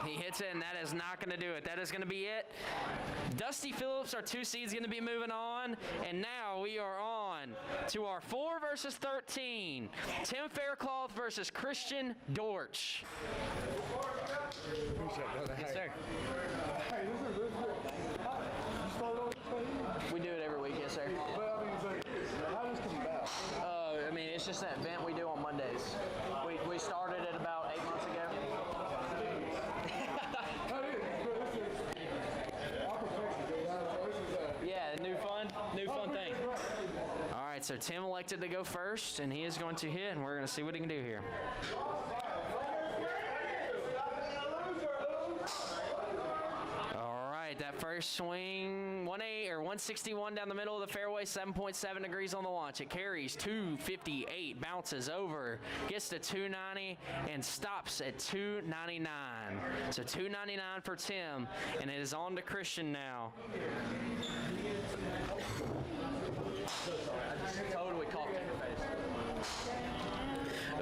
Speaker 2: He hits it, and that is not going to do it. That is going to be it. Dusty Phillips, our 2 seed, is going to be moving on. And now we are on to our 4 versus 13. Tim Faircloth versus Christian Dortch.
Speaker 7: Yes, sir.
Speaker 2: We do it every week, yes, sir. I mean, it's just an event we do on Mondays. We started it about 8 months ago. Yeah, new fun thing. All right, so Tim elected to go first, and he is going to hit, and we're going to see what he can do here. That first swing, 161 down the middle of the fairway, 7.7 degrees on the launch. It carries 258, bounces over, gets to 290, and stops at 299. So 299 for Tim, and it is on to Christian now.
Speaker 7: I just totally coughed in your face.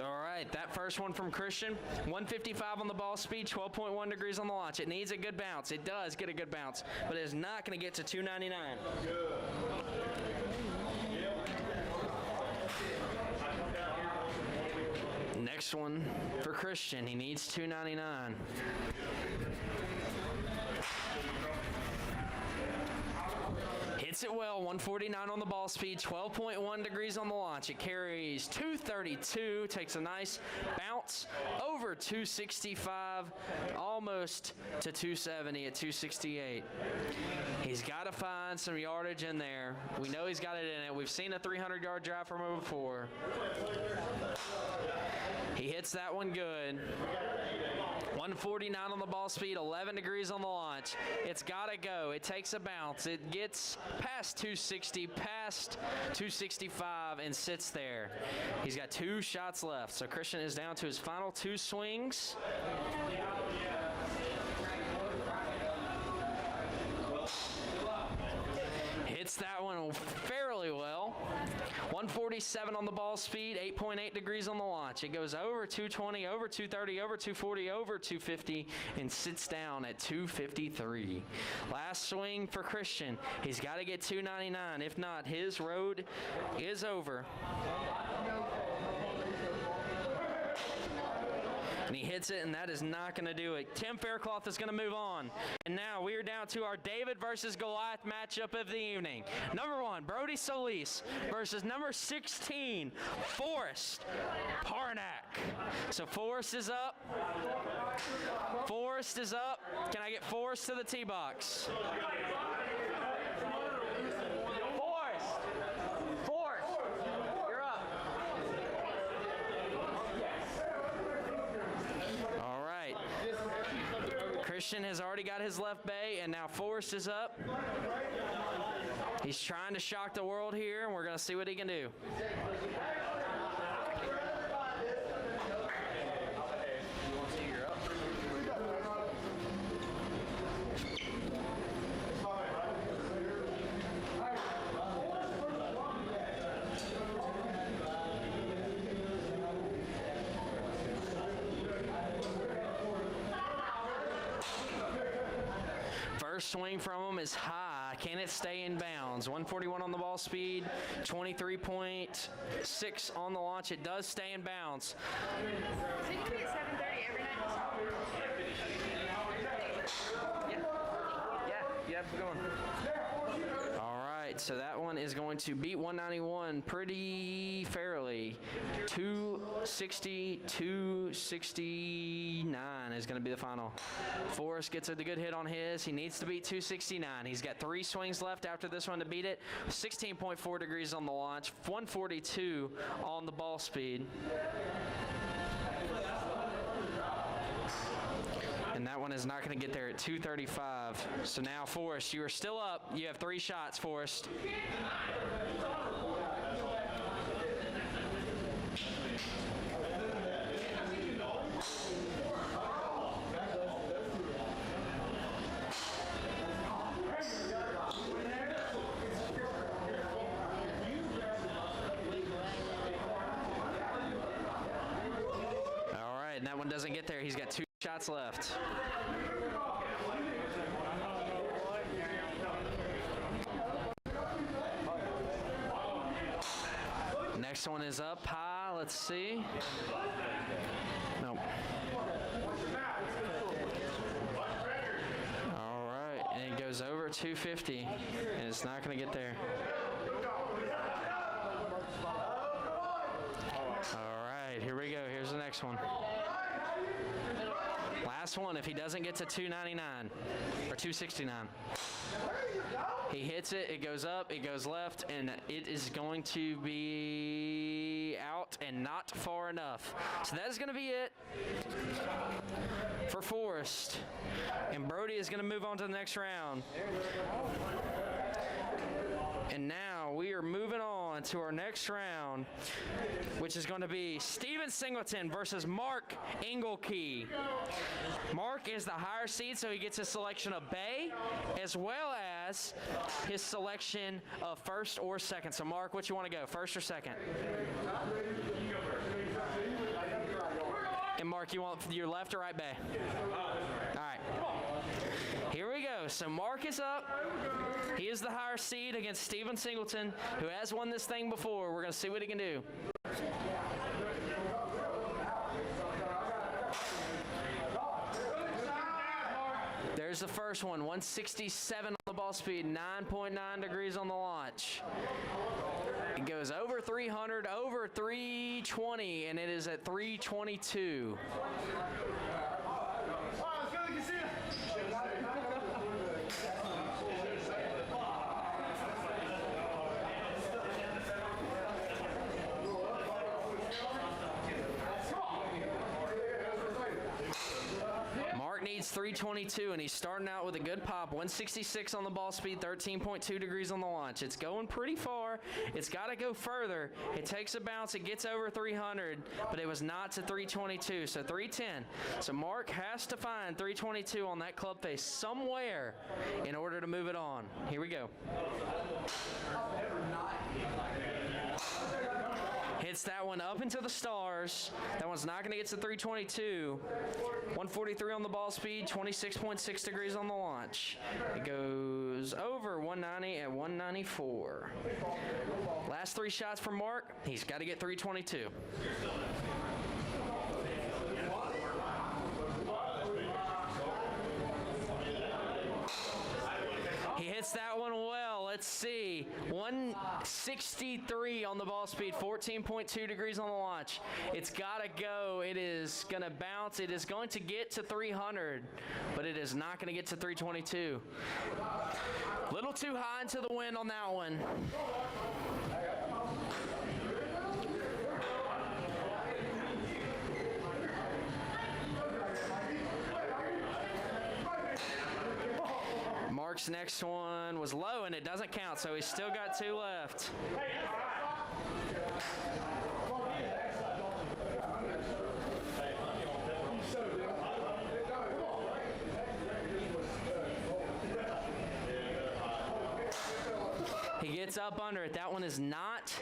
Speaker 2: All right, that first one from Christian, 155 on the ball speed, 12.1 degrees on the launch. It needs a good bounce. It does get a good bounce, but it is not going to get to 299. Next one for Christian. He needs 299. Hits it well, 149 on the ball speed, 12.1 degrees on the launch. It carries 232, takes a nice bounce over 265, almost to 270 at 268. He's got to find some yardage in there. We know he's got it in it. We've seen a 300-yard drive from him before. He hits that one good. 149 on the ball speed, 11 degrees on the launch. It's got to go. It takes a bounce. It gets past 260, past 265, and sits there. He's got 2 shots left. So Christian is down to his final 2 swings. Hits that one fairly well. 147 on the ball speed, 8.8 degrees on the launch. It goes over 220, over 230, over 240, over 250, and sits down at 253. Last swing for Christian. He's got to get 299. If not, his road is over. And he hits it, and that is not going to do it. Tim Faircloth is going to move on. And now we are down to our David versus Goliath matchup of the evening. Number 1, Brody Solis versus number 16, Forrest Parnack. So Forrest is up. Forrest is up. Can I get Forrest to the tee box? Christian has already got his left bay, and now Forrest is up. He's trying to shock the world here, and we're going to see what he can do. First swing from him is high. Can it stay in bounds? 141 on the ball speed, 23.6 on the launch. It does stay in bounds.
Speaker 6: Is it going to be at 7:30 every night?
Speaker 2: Yeah, we're going. All right, so that one is going to beat 191 pretty fairly. 260, 269 is going to be the final. Forrest gets a good hit on his. He needs to beat 269. He's got 3 swings left after this one to beat it. 16.4 degrees on the launch, 142 on the ball speed. And that one is not going to get there at 235. So now, Forrest, you are still up. You have 3 shots, Forrest. All right, and that one doesn't get there. He's got 2 shots left. Next one is up high. Let's see. Nope. All right, and it goes over 250, and it's not going to get there. All right, here we go. Here's the next one. Last one, if he doesn't get to 299 or 269. He hits it, it goes up, it goes left, and it is going to be out and not far enough. So that is going to be it for Forrest. And Brody is going to move on to the next round. And now we are moving on to our next round, which is going to be Steven Singleton versus Mark Engelkey. Mark is the higher seed, so he gets a selection of bay as well as his selection of first or second. So Mark, what you want to go, first or second? And Mark, you want your left or right bay? All right. Here we go. So Mark is up. He is the higher seed against Steven Singleton, who has won this thing before. We're going to see what he can do. There's the first one, 167 on the ball speed, 9.9 degrees on the launch. It goes over 300, over 320, and it is at 322. 322, and he's starting out with a good pop. 166 on the ball speed, 13.2 degrees on the launch. It's going pretty far. It's got to go further. It takes a bounce. It gets over 300, but it was not to 322, so 310. So Mark has to find 322 on that club face somewhere in order to move it on. Here we go. Hits that one up into the stars. That one's not going to get to 322. 143 on the ball speed, 26.6 degrees on the launch. It goes over 190 at 194. Last 3 shots from Mark. He's got to get 322. He hits that one well. Let's see. 163 on the ball speed, 14.2 degrees on the launch. It's got to go. It is going to bounce. It is going to get to 300, but it is not going to get to 322. Little too high into the wind on that one. Mark's next one was low, and it doesn't count, so he's still got 2 left. He gets up under it. That one is not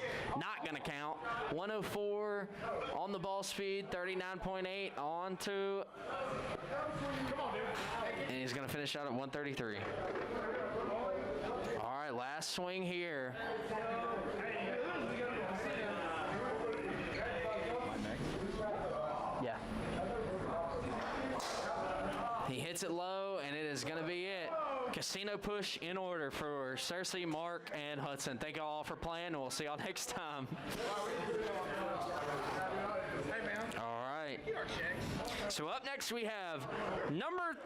Speaker 2: going to count. 104 on the ball speed, 39.8 on to... And he's going to finish out at 133. All right, last swing here. Yeah. He hits it low, and it is going to be it. Casino push in order for Cersei, Mark, and Hudson. Thank you all for playing, and we'll see y'all next time. All right. So up next we have number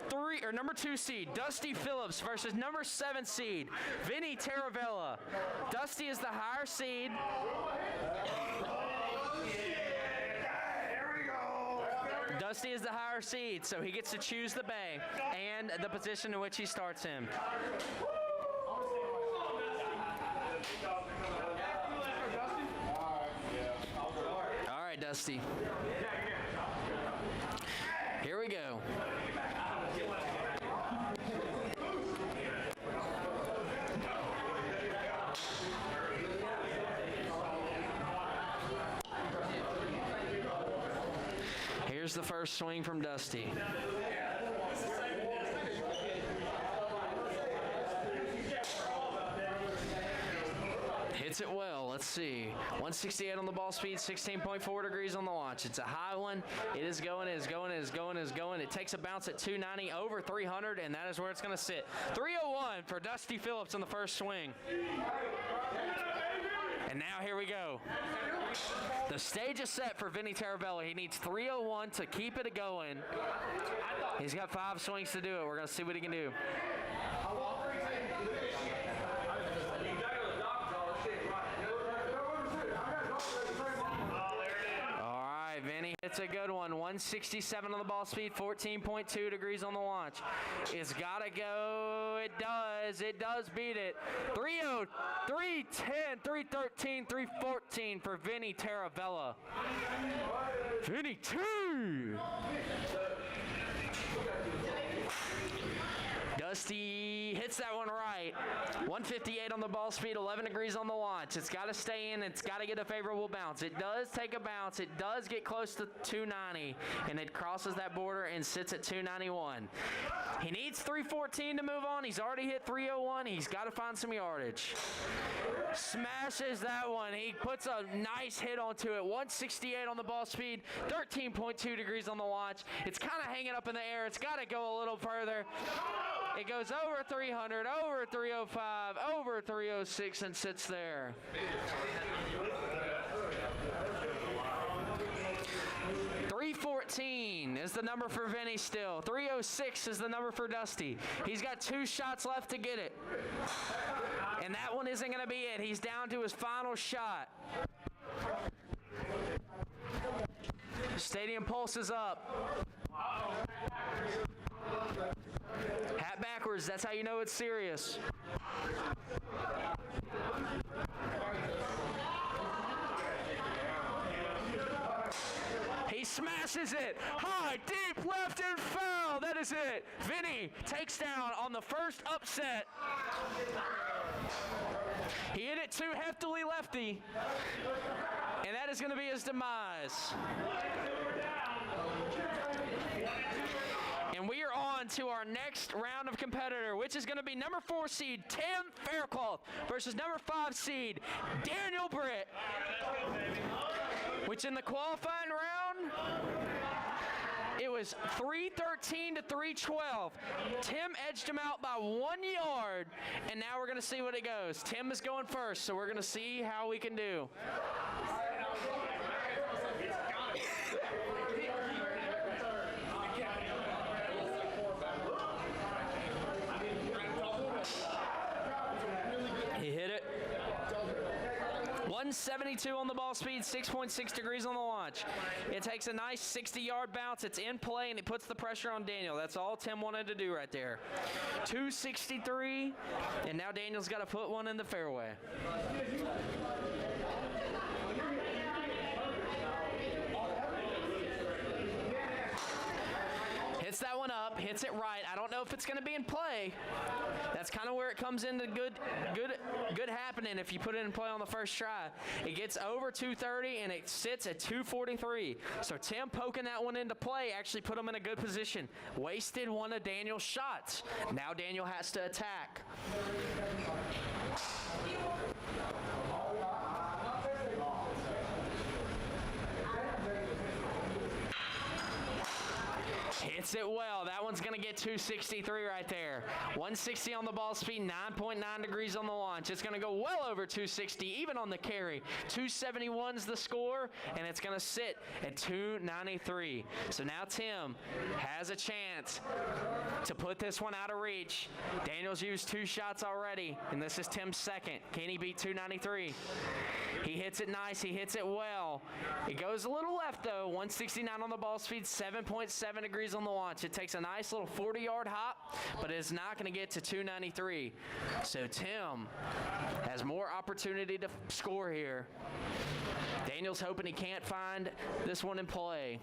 Speaker 2: 2 seed Dusty Phillips versus number 7 seed Vinny Taravella. Dusty is the higher seed. Dusty is the higher seed, so he gets to choose the bay and the position in which he starts him. All right, Dusty. Here we go. Here's the first swing from Dusty. Hits it well. Let's see. 168 on the ball speed, 16.4 degrees on the launch. It's a high one. It is going, it is going, it is going, it is going. It takes a bounce at 290 over 300, and that is where it's going to sit. 301 for Dusty Phillips on the first swing. And now here we go. The stage is set for Vinny Taravella. He needs 301 to keep it going. He's got 5 swings to do it. We're going to see what he can do. All right, Vinny hits a good one. 167 on the ball speed, 14.2 degrees on the launch. It's got to go. It does. It does beat it. 3-0, 310, 313, 314 for Vinny Taravella. Vinny 2. Dusty hits that one right. 158 on the ball speed, 11 degrees on the launch. It's got to stay in. It's got to get a favorable bounce. It does take a bounce. It does get close to 290, and it crosses that border and sits at 291. He needs 314 to move on. He's already hit 301. He's got to find some yardage. Smashes that one. He puts a nice hit onto it. 168 on the ball speed, 13.2 degrees on the launch. It's kind of hanging up in the air. It's got to go a little further. It goes over 300, over 305, over 306, and sits there. $314 is the number for Vinny still. 306 is the number for Dusty. He's got 2 shots left to get it. And that one isn't going to be it. He's down to his final shot. Stadium pulse is up. numbers. That's how you know it's serious. He smashes it. High, deep, left, and foul. That is it. Vinny takes down on the first upset. He hit it too heftily lefty. And that is going to be his demise. And we are on to our next round of competitor, which is going to be number 4 seed Tim Faircloth versus number 5 seed Daniel Britt. Which in the qualifying round, it was 313 to 312. Tim edged him out by 1 yard, and now we're going to see what it goes. Tim is going first, so we're going to see how we can do. He hit it. 172 on the ball speed, 6.6 degrees on the launch. It takes a nice 60-yard bounce. It's in play, and it puts the pressure on Daniel. That's all Tim wanted to do right there. 263, and now Daniel's got to put one in the fairway. Hits that one up, hits it right. I don't know if it's going to be in play. That's kind of where it comes into good happening if you put it in play on the first try. It gets over 230 and it sits at 243. So Tim poking that one into play actually put him in a good position. Wasted one of Daniel's shots. Now Daniel has to attack. Hits it well. That one's going to get 263 right there. 160 on the ball speed, 9.9 degrees on the launch. It's going to go well over 260, even on the carry. 271's the score, and it's going to sit at 293. So now Tim has a chance to put this one out of reach. Daniel's used 2 shots already, and this is Tim's second. Can he beat 293? He hits it nice. He hits it well. It goes a little left, though. 169 on the ball speed, 7.7 degrees on the launch. It takes a nice little 40-yard hop, but it's not going to get to 293. So Tim has more opportunity to score here. Daniel's hoping he can't find this one in play.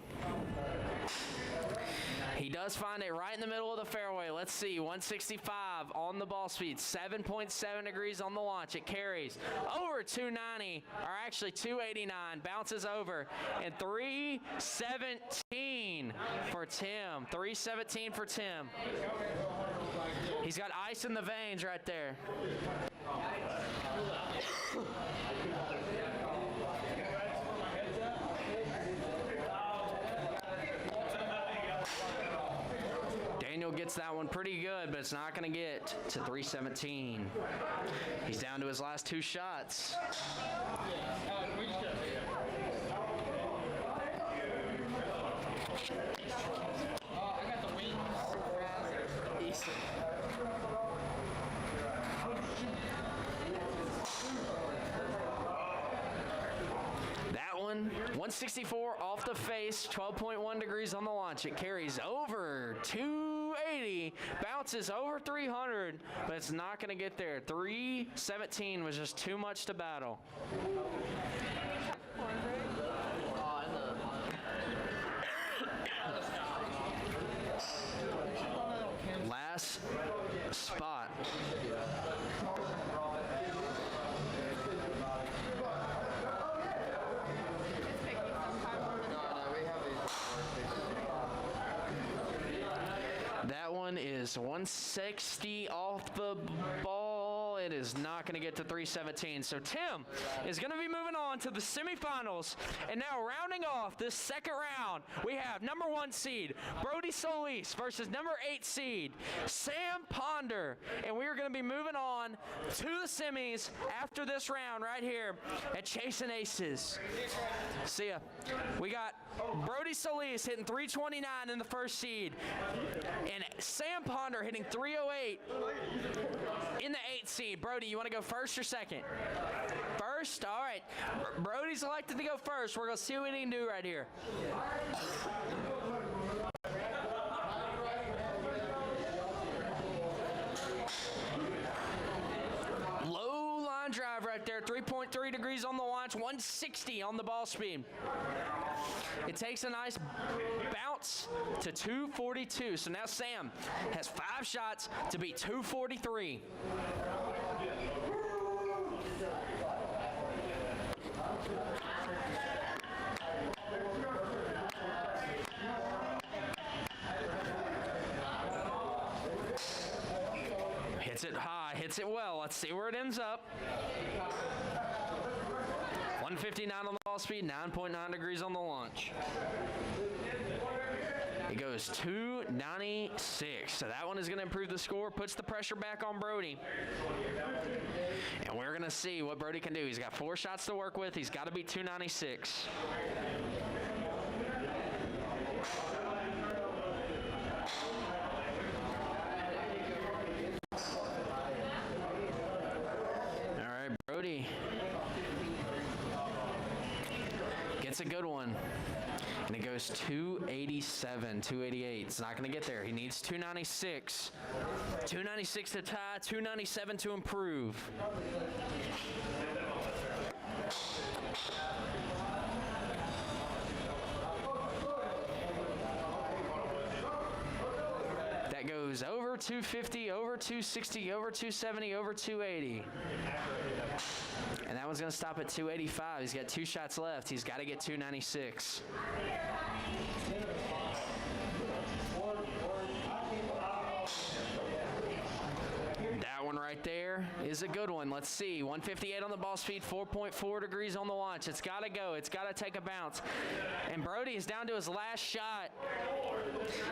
Speaker 2: He does find it right in the middle of the fairway. Let's see, 165 on the ball speed, 7.7 degrees on the launch. It carries over 290, or actually 289, bounces over, and 317 for Tim. 317 for Tim. He's got ice in the veins right there. Daniel gets that one pretty good, but it's not going to get to 317. He's down to his last 2 shots.
Speaker 7: I got the wings.
Speaker 2: That one, 164 off the face, 12.1 degrees on the launch. It carries over 280, bounces over 300, but it's not going to get there. 317 was just too much to battle. Last spot. That one is 160 off the ball. It is not going to get to 317. So Tim is going to be moving on to the semifinals. And now rounding off this second round, we have number 1 seed Brody Solis versus number 8 seed Sam Ponder. And we are going to be moving on to the semis after this round right here at Chasing Aces. See ya. We got Brody Solis hitting 329 in the first seed. And Sam Ponder hitting 308 in the 8th seed. Brody, you want to go first or second? First? All right. Brody's elected to go first. We're going to see what he can do right here. right there. 3.3 degrees on the launch, 160 on the ball speed. It takes a nice bounce to 242. So now Sam has 5 shots to beat 243. Hits it high, hits it well. Let's see where it ends up. 159 on the ball speed, 9.9 degrees on the launch. It goes 296. So that one is going to improve the score, puts the pressure back on Brody. And we're going to see what Brody can do. He's got 4 shots to work with. He's got to beat 296. Brody gets a good one, and it goes 287, 288. It's not going to get there. He needs 296. 296 to tie, 297 to improve. That goes over 250, over 260, over 270, over 280. And that one's going to stop at 285. He's got 2 shots left. He's got to get 296. That one right there is a good one. Let's see. 158 on the ball speed, 4.4 degrees on the launch. It's got to go. It's got to take a bounce. And Brody is down to his last shot.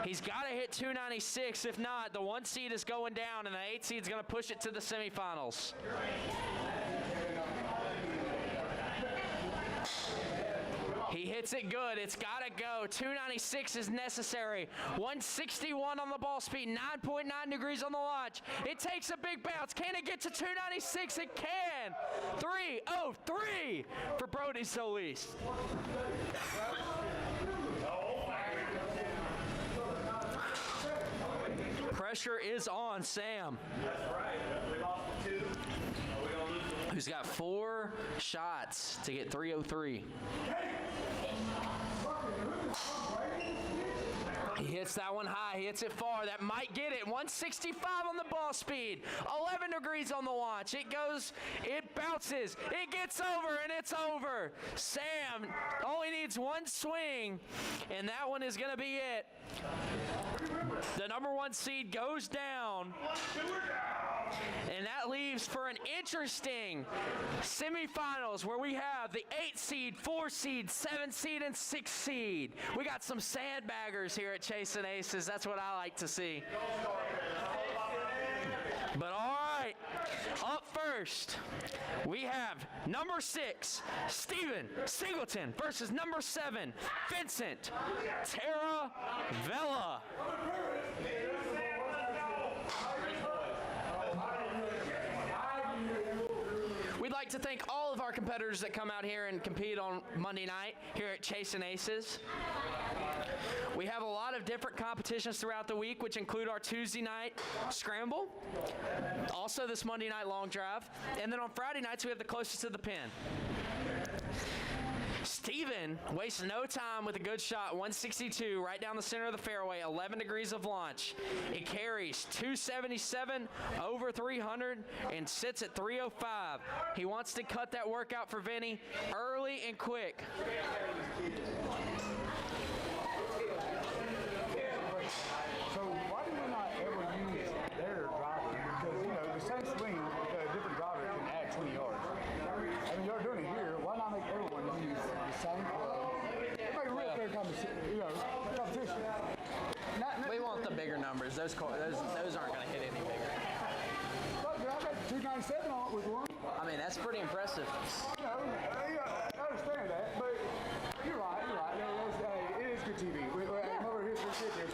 Speaker 2: He's got to hit 296. If not, the 1 seed is going down, and the 8 seed is going to push it to the semifinals. He hits it good. It's got to go. 296 is necessary. 161 on the ball speed, 9.9 degrees on the launch. It takes a big bounce. Can it get to 296? It can. 303 for Brody Solis. Pressure is on Sam. Who's got 4 shots to get 303. He hits that one high. He hits it far. That might get it. 165 on the ball speed. 11 degrees on the launch. It goes, it bounces, it gets over, and it's over. Sam only needs 1 swing, and that one is going to be it. The number 1 seed goes down. And that leaves for an interesting semifinals where we have the 8 seed, 4 seed, 7 seed, and 6 seed. We got some sandbaggers here at Chasing Aces. That's what I like to see. But all right, up first, we have number 6, Steven Singleton versus number 7, Vincent Taravella. We'd like to thank all of our competitors that come out here and compete on Monday night here at Chasing Aces. We have a lot of different competitions throughout the week, which include our Tuesday night scramble, also this Monday night long drive, and then on Friday nights we have the closest to the pin. Steven wastes no time with a good shot, 162, right down the center of the fairway, 11 degrees of launch. It carries 277 over 300 and sits at 305. He wants to cut that workout for Vinny early and quick.
Speaker 11: So why do we not ever use their driver? Because, you know, the same swing, a different driver can add 20 yards. I mean, you're doing it here. Why not make everyone use the same club? Make a real fair competition.
Speaker 2: We want the bigger numbers. Those aren't going to hit any bigger.
Speaker 11: Look, I got 297 on it with one.
Speaker 2: I mean, that's pretty impressive.
Speaker 11: You know, I understand that, but you're right. It is good TV. I'm over here for the kids here.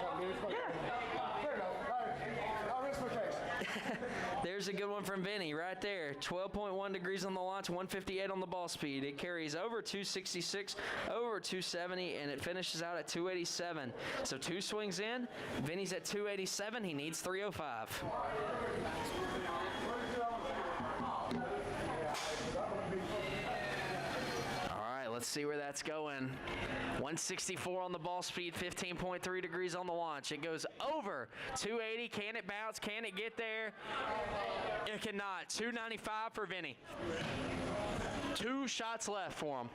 Speaker 11: Fair enough. All right. I'll rest my case.
Speaker 2: There's a good one from Vinny right there. 12.1 degrees on the launch, 158 on the ball speed. It carries over 266, over 270, and it finishes out at 287. So 2 swings in. Vinny's at 287. He needs 305. Let's see where that's going. 164 on the ball speed, 15.3 degrees on the launch. It goes over 280. Can it bounce? Can it get there? It cannot. 295 for Vinny. 2 shots left for him.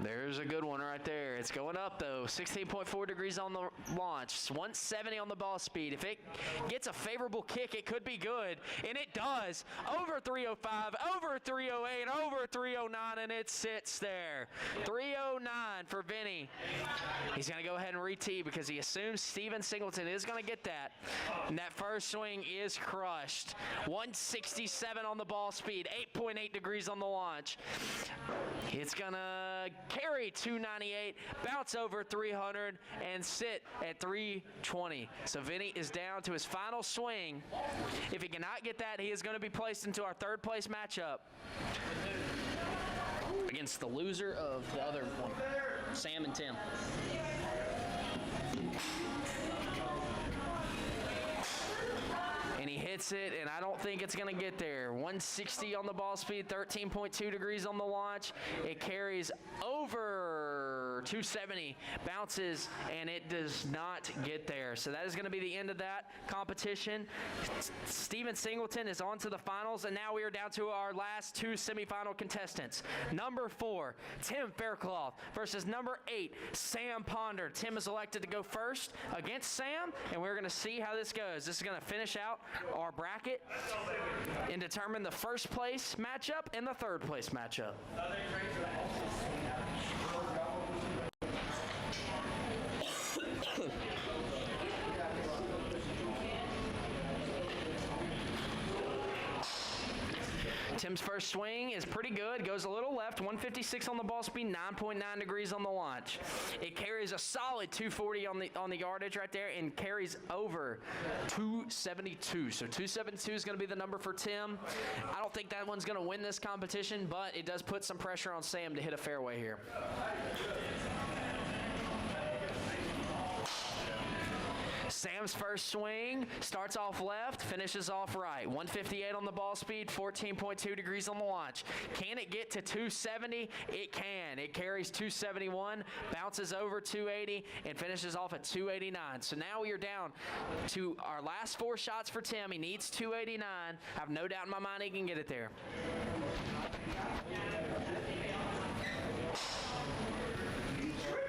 Speaker 2: There's a good one right there. It's going up though. 16.4 degrees on the launch. 170 on the ball speed. If it gets a favorable kick, it could be good. And it does. Over 305, over 308, over 309, and it sits there. 309 for Vinny. He's going to go ahead and re-tee because he assumes Steven Singleton is going to get that. And that first swing is crushed. 167 on the ball speed. 8.8 degrees on the launch. It's going to carry 298, bounce over 300, and sit at 320. So Vinny is down to his final swing. If he cannot get that, he is going to be placed into our third place matchup against the loser of the other one, Sam and Tim. And he hits it, and I don't think it's going to get there. 160 on the ball speed, 13.2 degrees on the launch. It carries over 270, bounces, and it does not get there. So that is going to be the end of that competition. Steven Singleton is on to the finals, and now we are down to our last 2 semifinal contestants. Number 4, Tim Faircloth versus number 8, Sam Ponder. Tim is elected to go first against Sam, and we're going to see how this goes. This is going to finish out our bracket and determine the first place matchup and the third place matchup. Tim's first swing is pretty good. Goes a little left. 156 on the ball speed, 9.9 degrees on the launch. It carries a solid 240 on the yardage right there and carries over 272. So 272 is going to be the number for Tim. I don't think that one's going to win this competition, but it does put some pressure on Sam to hit a fairway here. Sam's first swing starts off left, finishes off right. 158 on the ball speed, 14.2 degrees on the launch. Can it get to 270? It can. It carries 271, bounces over 280, and finishes off at 289. So now we are down to our last 4 shots for Tim. He needs 289. I have no doubt in my mind he can get it there.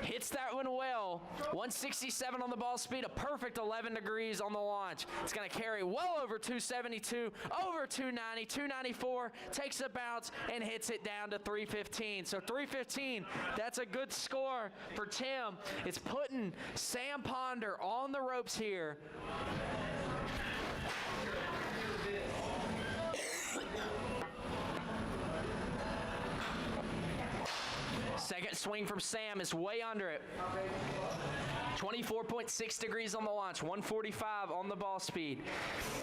Speaker 2: Hits that one well. 167 on the ball speed, a perfect 11 degrees on the launch. It's going to carry well over 272, over 290, 294, takes a bounce, and hits it down to 315. So 315, that's a good score for Tim. It's putting Sam Ponder on the ropes here. Second swing from Sam is way under it. 24.6 degrees on the launch, 145 on the ball speed.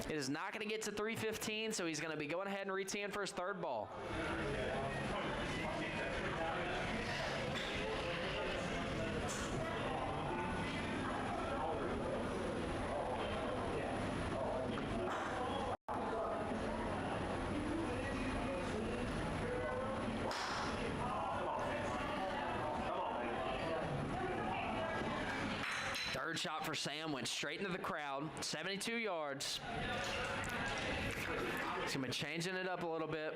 Speaker 2: It is not going to get to 315, so he's going to be going ahead and re-teeing for his third ball. Third shot for Sam went straight into the crowd, 72 yards. He's going to be changing it up a little bit.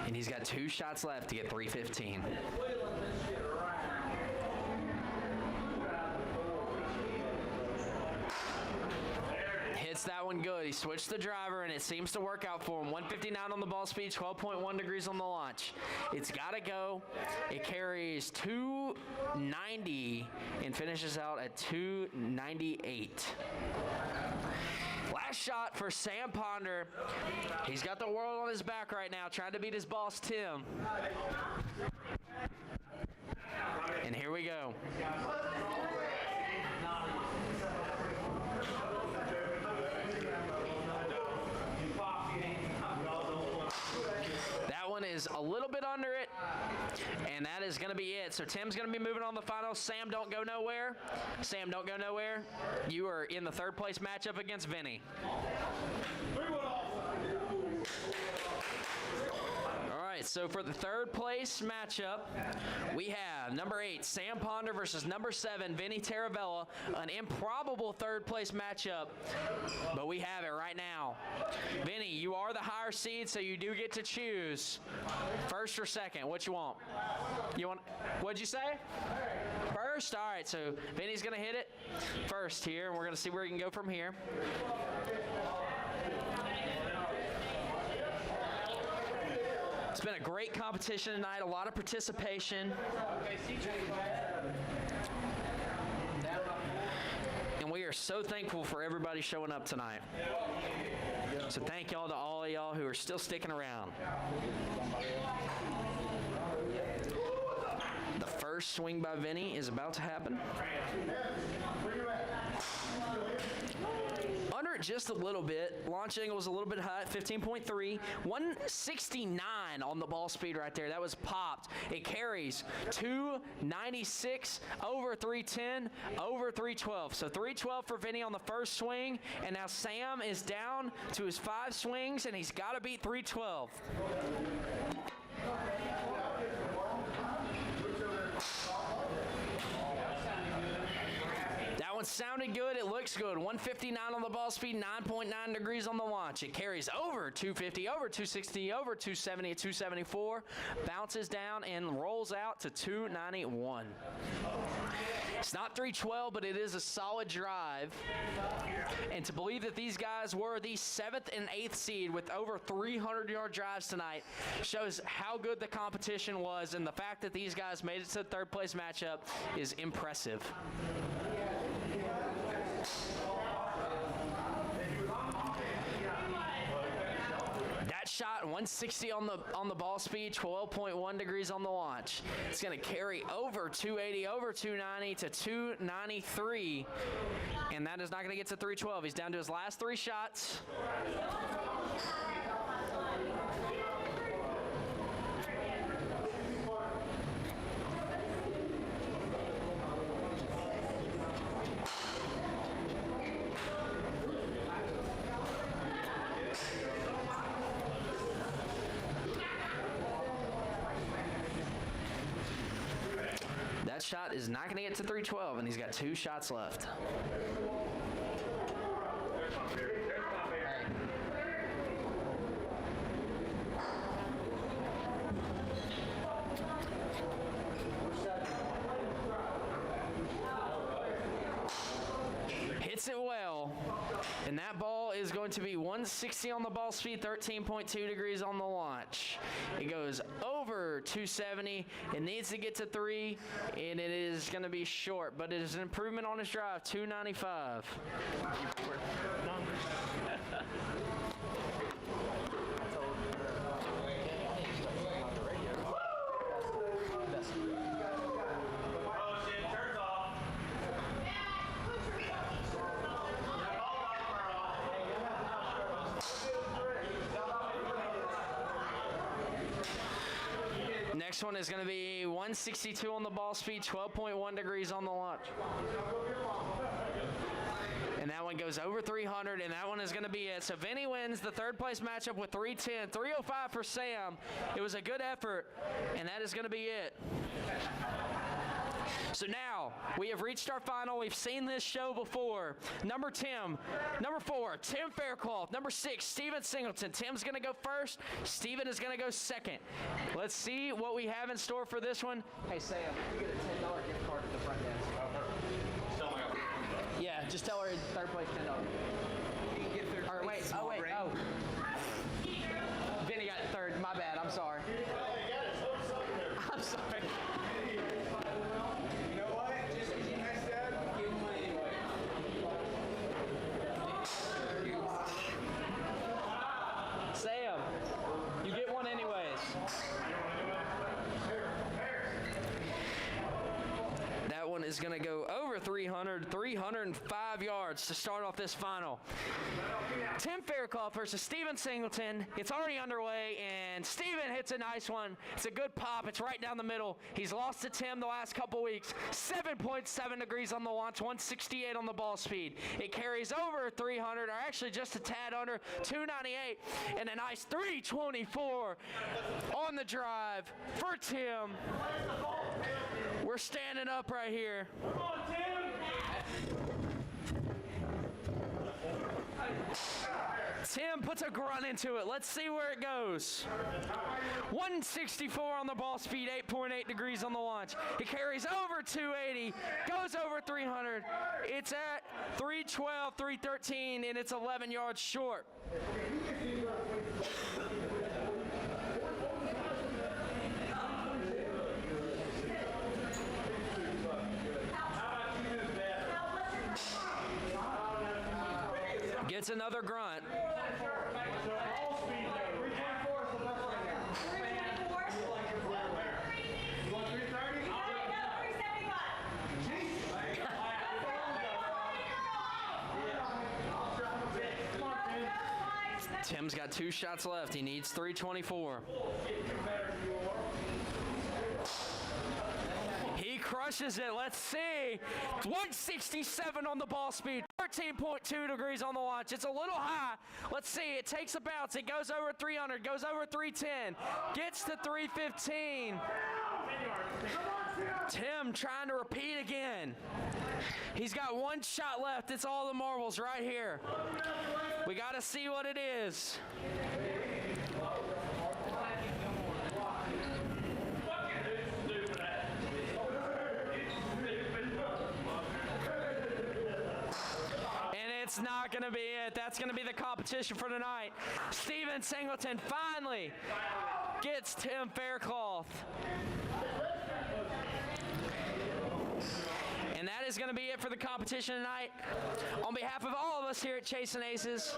Speaker 2: And he's got 2 shots left to get 315. Hits that one good. He switched the driver, and it seems to work out for him. 159 on the ball speed, 12.1 degrees on the launch. It's got to go. It carries 290 and finishes out at 298. Last shot for Sam Ponder. He's got the world on his back right now, trying to beat his boss, Tim. And here we go. And that is going to be it. So Tim's going to be moving on the finals. Sam, don't go nowhere. Sam, don't go nowhere. You are in the third place matchup against Vinny. All right, so for the third place matchup, we have number 8, Sam Ponder versus number 7, Vinny Taravella. An improbable third place matchup, but we have it right now. Vinny, you are the higher seed, so you do get to choose first or second. What you want? What'd you say? First? All right, so Vinny's going to hit it first here, and we're going to see where he can go from here. It's been a great competition tonight, a lot of participation. And we are so thankful for everybody showing up tonight. So thank y'all to all of y'all who are still sticking around. The first swing by Vinny is about to happen. Under it just a little bit. Launch angle was a little bit high, 15.3. 169 on the ball speed right there. That was popped. It carries 296 over 310, over 312. So 312 for Vinny on the first swing, and now Sam is down to his 5 swings, and he's got to beat 312. That one sounded good. It looks good. 159 on the ball speed, 9.9 degrees on the launch. It carries over 250, over 260, over 270 at 274, bounces down and rolls out to 291. It's not 312, but it is a solid drive. And to believe that these guys were the 7th and 8th seed with over 300-yard drives tonight shows how good the competition was, and the fact that these guys made it to the third place matchup is impressive. That shot, 160 on the ball speed, 12.1 degrees on the launch. It's going to carry over 280, over 290 to 293, and that is not going to get to 312. He's down to his last 3 shots. That shot is not going to get to 312, and he's got 2 shots left. Hits it well, and that ball is going to be 160 on the ball speed, 13.2 degrees on the launch. It goes over 270. It needs to get to 3, and it is going to be short, but it is an improvement on his drive, 295. Next one is going to be 162 on the ball speed, 12.1 degrees on the launch. And that one goes over 300, and that one is going to be it. So Vinny wins the third place matchup with 310, 305 for Sam. It was a good effort, and that is going to be it. So now, we have reached our final. We've seen this show before. Number 4, Tim Faircloth. Number 6, Steven Singleton. Tim's going to go first. Steven is going to go second. Let's see what we have in store for this one. Hey, Sam, you get a $10 gift card at the front desk. Yeah, just tell her third place $10. You can get third. Or wait, Vinny got third. My bad. I'm sorry. I'm sorry. Sam, you get one anyways. That one is going to go over 300, 305 yards. yards to start off this final. Tim Fairclough versus Steven Singleton. It's already underway, and Steven hits a nice one. It's a good pop. It's right down the middle. He's lost to Tim the last couple weeks. 7.7 degrees on the launch, 168 on the ball speed. It carries over 300, or actually just a tad under, 298, and a nice 324 on the drive for Tim. We're standing up right here. Come on, Tim! Tim puts a grunt into it. Let's see where it goes. 164 on the ball speed, 8.8 degrees on the launch. It carries over 280, goes over 300. It's at 312, 313, and it's 11 yards short. Gets another grunt. Tim's got 2 shots left. He needs 324. He crushes it. Let's see. 167 on the ball speed. 13.2 degrees on the launch. It's a little high. Let's see. It takes a bounce. It goes over 300. Goes over 310. Gets to 315. Tim trying to repeat again. He's got 1 shot left. It's all the marbles right here. We got to see what it is. It's not going to be it. That's going to be the competition for tonight. Steven Singleton finally gets Tim Fairclough. And that is going to be it for the competition tonight. On behalf of all of us here at Chasing Aces,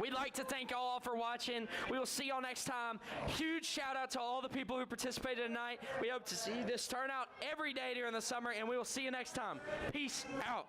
Speaker 2: we'd like to thank all for watching. We will see y'all next time. Huge shout out to all the people who participated tonight. We hope to see this turnout every day during the summer, and we will see you next time. Peace out.